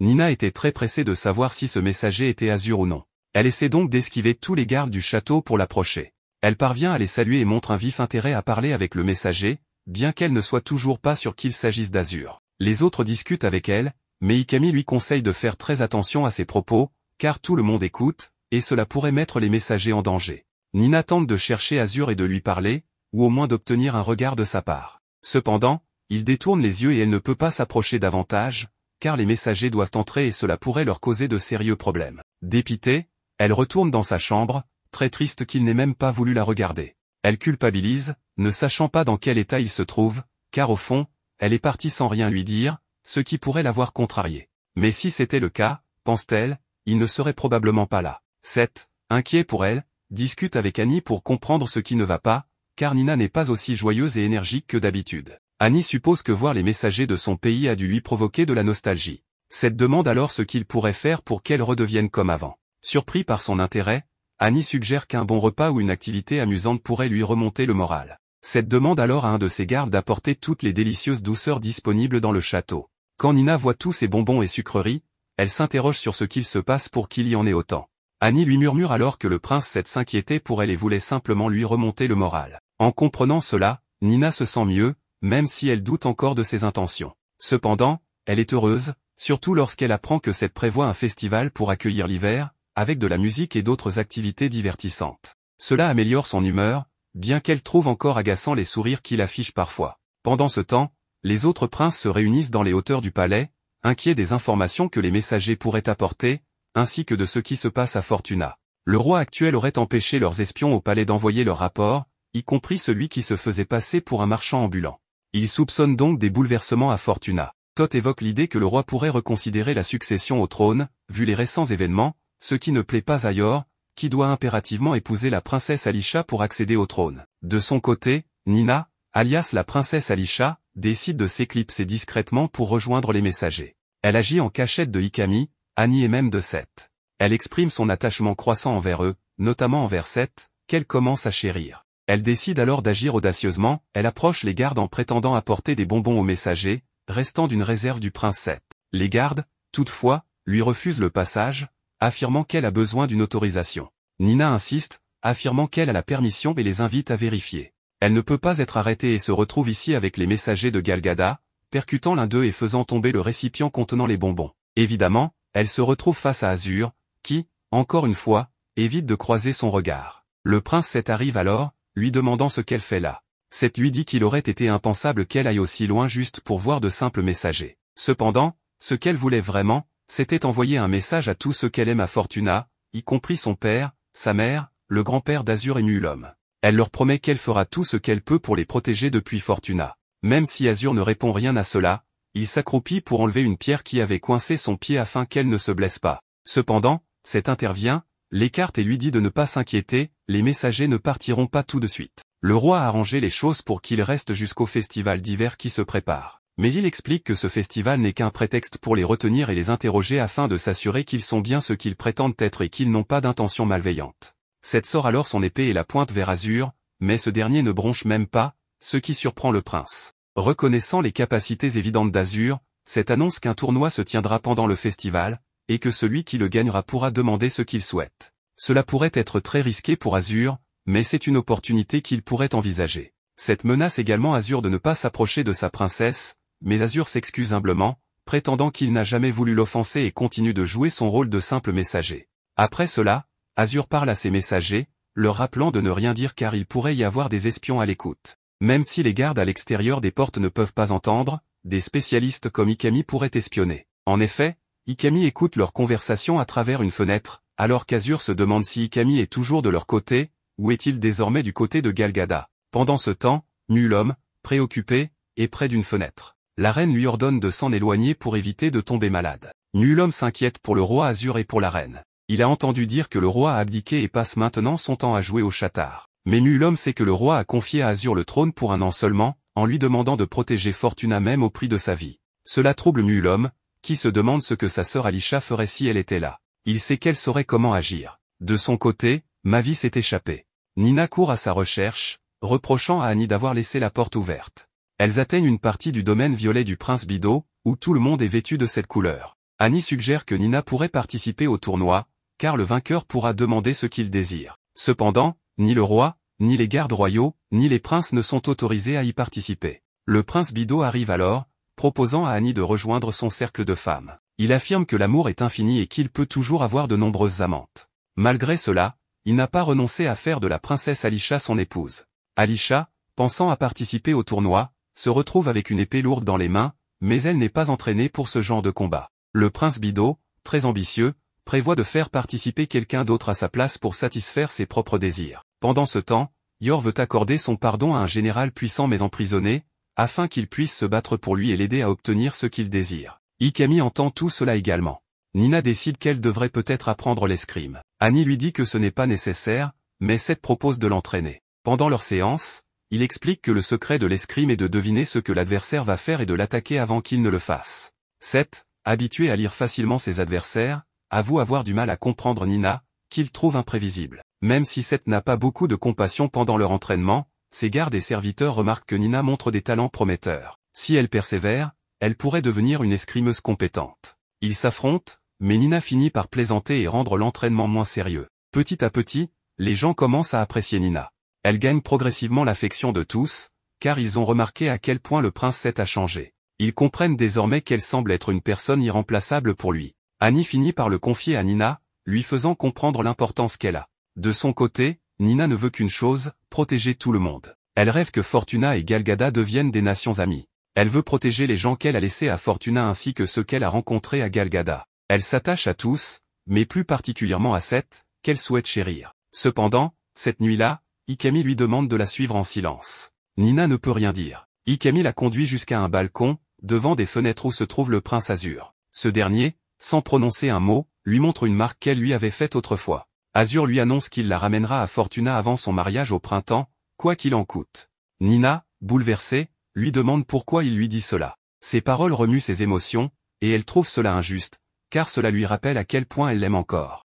A: Nina était très pressée de savoir si ce messager était Azur ou non. Elle essaie donc d'esquiver tous les gardes du château pour l'approcher. Elle parvient à les saluer et montre un vif intérêt à parler avec le messager, bien qu'elle ne soit toujours pas sûre qu'il s'agisse d'Azur. Les autres discutent avec elle, mais Ikami lui conseille de faire très attention à ses propos, car tout le monde écoute, et cela pourrait mettre les messagers en danger. Nina tente de chercher Azur et de lui parler, ou au moins d'obtenir un regard de sa part. Cependant, il détourne les yeux et elle ne peut pas s'approcher davantage, car les messagers doivent entrer et cela pourrait leur causer de sérieux problèmes. Dépitée, elle retourne dans sa chambre, très triste qu'il n'ait même pas voulu la regarder. Elle culpabilise, ne sachant pas dans quel état il se trouve, car au fond, elle est partie sans rien lui dire, ce qui pourrait l'avoir contrariée. Mais si c'était le cas, pense-t-elle, il ne serait probablement pas là. Seth, inquiet pour elle, discute avec Annie pour comprendre ce qui ne va pas, car Nina n'est pas aussi joyeuse et énergique que d'habitude. Annie suppose que voir les messagers de son pays a dû lui provoquer de la nostalgie. Seth demande alors ce qu'il pourrait faire pour qu'elle redevienne comme avant. Surpris par son intérêt, Annie suggère qu'un bon repas ou une activité amusante pourrait lui remonter le moral. Seth demande alors à un de ses gardes d'apporter toutes les délicieuses douceurs disponibles dans le château. Quand Nina voit tous ces bonbons et sucreries, elle s'interroge sur ce qu'il se passe pour qu'il y en ait autant. Annie lui murmure alors que le prince Seth s'inquiétait pour elle et voulait simplement lui remonter le moral. En comprenant cela, Nina se sent mieux, même si elle doute encore de ses intentions. Cependant, elle est heureuse, surtout lorsqu'elle apprend que Seth prévoit un festival pour accueillir l'hiver, avec de la musique et d'autres activités divertissantes. Cela améliore son humeur, bien qu'elle trouve encore agaçant les sourires qu'il affiche parfois. Pendant ce temps, les autres princes se réunissent dans les hauteurs du palais, inquiets des informations que les messagers pourraient apporter, ainsi que de ce qui se passe à Fortuna. Le roi actuel aurait empêché leurs espions au palais d'envoyer leur rapport, y compris celui qui se faisait passer pour un marchand ambulant. Il soupçonne donc des bouleversements à Fortuna. Toth évoque l'idée que le roi pourrait reconsidérer la succession au trône, vu les récents événements, ce qui ne plaît pas à Yor, qui doit impérativement épouser la princesse Alisha pour accéder au trône. De son côté, Nina, alias la princesse Alisha, décide de s'éclipser discrètement pour rejoindre les messagers. Elle agit en cachette de Ikami, Annie et même de Seth. Elle exprime son attachement croissant envers eux, notamment envers Seth, qu'elle commence à chérir. Elle décide alors d'agir audacieusement, elle approche les gardes en prétendant apporter des bonbons aux messagers, restant d'une réserve du prince Seth. Les gardes, toutefois, lui refusent le passage, affirmant qu'elle a besoin d'une autorisation. Nina insiste, affirmant qu'elle a la permission et les invite à vérifier. Elle ne peut pas être arrêtée et se retrouve ici avec les messagers de Galgada, percutant l'un d'eux et faisant tomber le récipient contenant les bonbons. Évidemment, elle se retrouve face à Azur, qui, encore une fois, évite de croiser son regard. Le prince Seth arrive alors, lui demandant ce qu'elle fait là. Seth lui dit qu'il aurait été impensable qu'elle aille aussi loin juste pour voir de simples messagers. Cependant, ce qu'elle voulait vraiment, c'était envoyer un message à tous ceux qu'elle aime à Fortuna, y compris son père, sa mère, le grand-père d'Azur et Mulhomme. Elle leur promet qu'elle fera tout ce qu'elle peut pour les protéger depuis Fortuna. Même si Azur ne répond rien à cela, il s'accroupit pour enlever une pierre qui avait coincé son pied afin qu'elle ne se blesse pas. Cependant, Seth intervient, l'écarte et lui dit de ne pas s'inquiéter, les messagers ne partiront pas tout de suite. Le roi a arrangé les choses pour qu'il reste jusqu'au festival d'hiver qui se prépare. Mais il explique que ce festival n'est qu'un prétexte pour les retenir et les interroger afin de s'assurer qu'ils sont bien ce qu'ils prétendent être et qu'ils n'ont pas d'intention malveillante. Seth sort alors son épée et la pointe vers Azur, mais ce dernier ne bronche même pas, ce qui surprend le prince. Reconnaissant les capacités évidentes d'Azur, Seth annonce qu'un tournoi se tiendra pendant le festival, et que celui qui le gagnera pourra demander ce qu'il souhaite. Cela pourrait être très risqué pour Azur, mais c'est une opportunité qu'il pourrait envisager. Cette menace également Azur de ne pas s'approcher de sa princesse, mais Azur s'excuse humblement, prétendant qu'il n'a jamais voulu l'offenser et continue de jouer son rôle de simple messager. Après cela, Azur parle à ses messagers, leur rappelant de ne rien dire car il pourrait y avoir des espions à l'écoute. Même si les gardes à l'extérieur des portes ne peuvent pas entendre, des spécialistes comme Ikami pourraient espionner. En effet, Ikami écoute leur conversation à travers une fenêtre, alors qu'Azur se demande si Ikami est toujours de leur côté, ou est-il désormais du côté de Galgada. Pendant ce temps, Nulhomme, préoccupé, est près d'une fenêtre. La reine lui ordonne de s'en éloigner pour éviter de tomber malade. Nulhomme s'inquiète pour le roi Azur et pour la reine. Il a entendu dire que le roi a abdiqué et passe maintenant son temps à jouer au chatard. Mais Nulhomme sait que le roi a confié à Azur le trône pour un an seulement, en lui demandant de protéger Fortuna même au prix de sa vie. Cela trouble Nulhomme, qui se demande ce que sa sœur Alisha ferait si elle était là. Il sait qu'elle saurait comment agir. De son côté, Mavis s'est échappée. Nina court à sa recherche, reprochant à Annie d'avoir laissé la porte ouverte. Elles atteignent une partie du domaine violet du prince Bido, où tout le monde est vêtu de cette couleur. Annie suggère que Nina pourrait participer au tournoi, car le vainqueur pourra demander ce qu'il désire. Cependant, ni le roi, ni les gardes royaux, ni les princes ne sont autorisés à y participer. Le prince Bido arrive alors, proposant à Annie de rejoindre son cercle de femmes. Il affirme que l'amour est infini et qu'il peut toujours avoir de nombreuses amantes. Malgré cela, il n'a pas renoncé à faire de la princesse Alisha son épouse. Alisha, pensant à participer au tournoi, se retrouve avec une épée lourde dans les mains, mais elle n'est pas entraînée pour ce genre de combat. Le prince Bido, très ambitieux, prévoit de faire participer quelqu'un d'autre à sa place pour satisfaire ses propres désirs. Pendant ce temps, Yor veut accorder son pardon à un général puissant mais emprisonné, afin qu'il puisse se battre pour lui et l'aider à obtenir ce qu'il désire. Ikami entend tout cela également. Nina décide qu'elle devrait peut-être apprendre l'escrime. Annie lui dit que ce n'est pas nécessaire, mais Seth propose de l'entraîner. Pendant leur séance, il explique que le secret de l'escrime est de deviner ce que l'adversaire va faire et de l'attaquer avant qu'il ne le fasse. Seth, habitué à lire facilement ses adversaires, avoue avoir du mal à comprendre Nina, qu'il trouve imprévisible. Même si Seth n'a pas beaucoup de compassion pendant leur entraînement, ses gardes et serviteurs remarquent que Nina montre des talents prometteurs. Si elle persévère, elle pourrait devenir une escrimeuse compétente. Ils s'affrontent, mais Nina finit par plaisanter et rendre l'entraînement moins sérieux. Petit à petit, les gens commencent à apprécier Nina. Elle gagne progressivement l'affection de tous, car ils ont remarqué à quel point le prince Seth a changé. Ils comprennent désormais qu'elle semble être une personne irremplaçable pour lui. Annie finit par le confier à Nina, lui faisant comprendre l'importance qu'elle a. De son côté, Nina ne veut qu'une chose, protéger tout le monde. Elle rêve que Fortuna et Galgada deviennent des nations amies. Elle veut protéger les gens qu'elle a laissés à Fortuna ainsi que ceux qu'elle a rencontrés à Galgada. Elle s'attache à tous, mais plus particulièrement à Seth, qu'elle souhaite chérir. Cependant, cette nuit-là, Ikami lui demande de la suivre en silence. Nina ne peut rien dire. Ikami la conduit jusqu'à un balcon, devant des fenêtres où se trouve le prince Azur. Ce dernier, sans prononcer un mot, lui montre une marque qu'elle lui avait faite autrefois. Azur lui annonce qu'il la ramènera à Fortuna avant son mariage au printemps, quoi qu'il en coûte. Nina, bouleversée, lui demande pourquoi il lui dit cela. Ces paroles remuent ses émotions, et elle trouve cela injuste, car cela lui rappelle à quel point elle l'aime encore.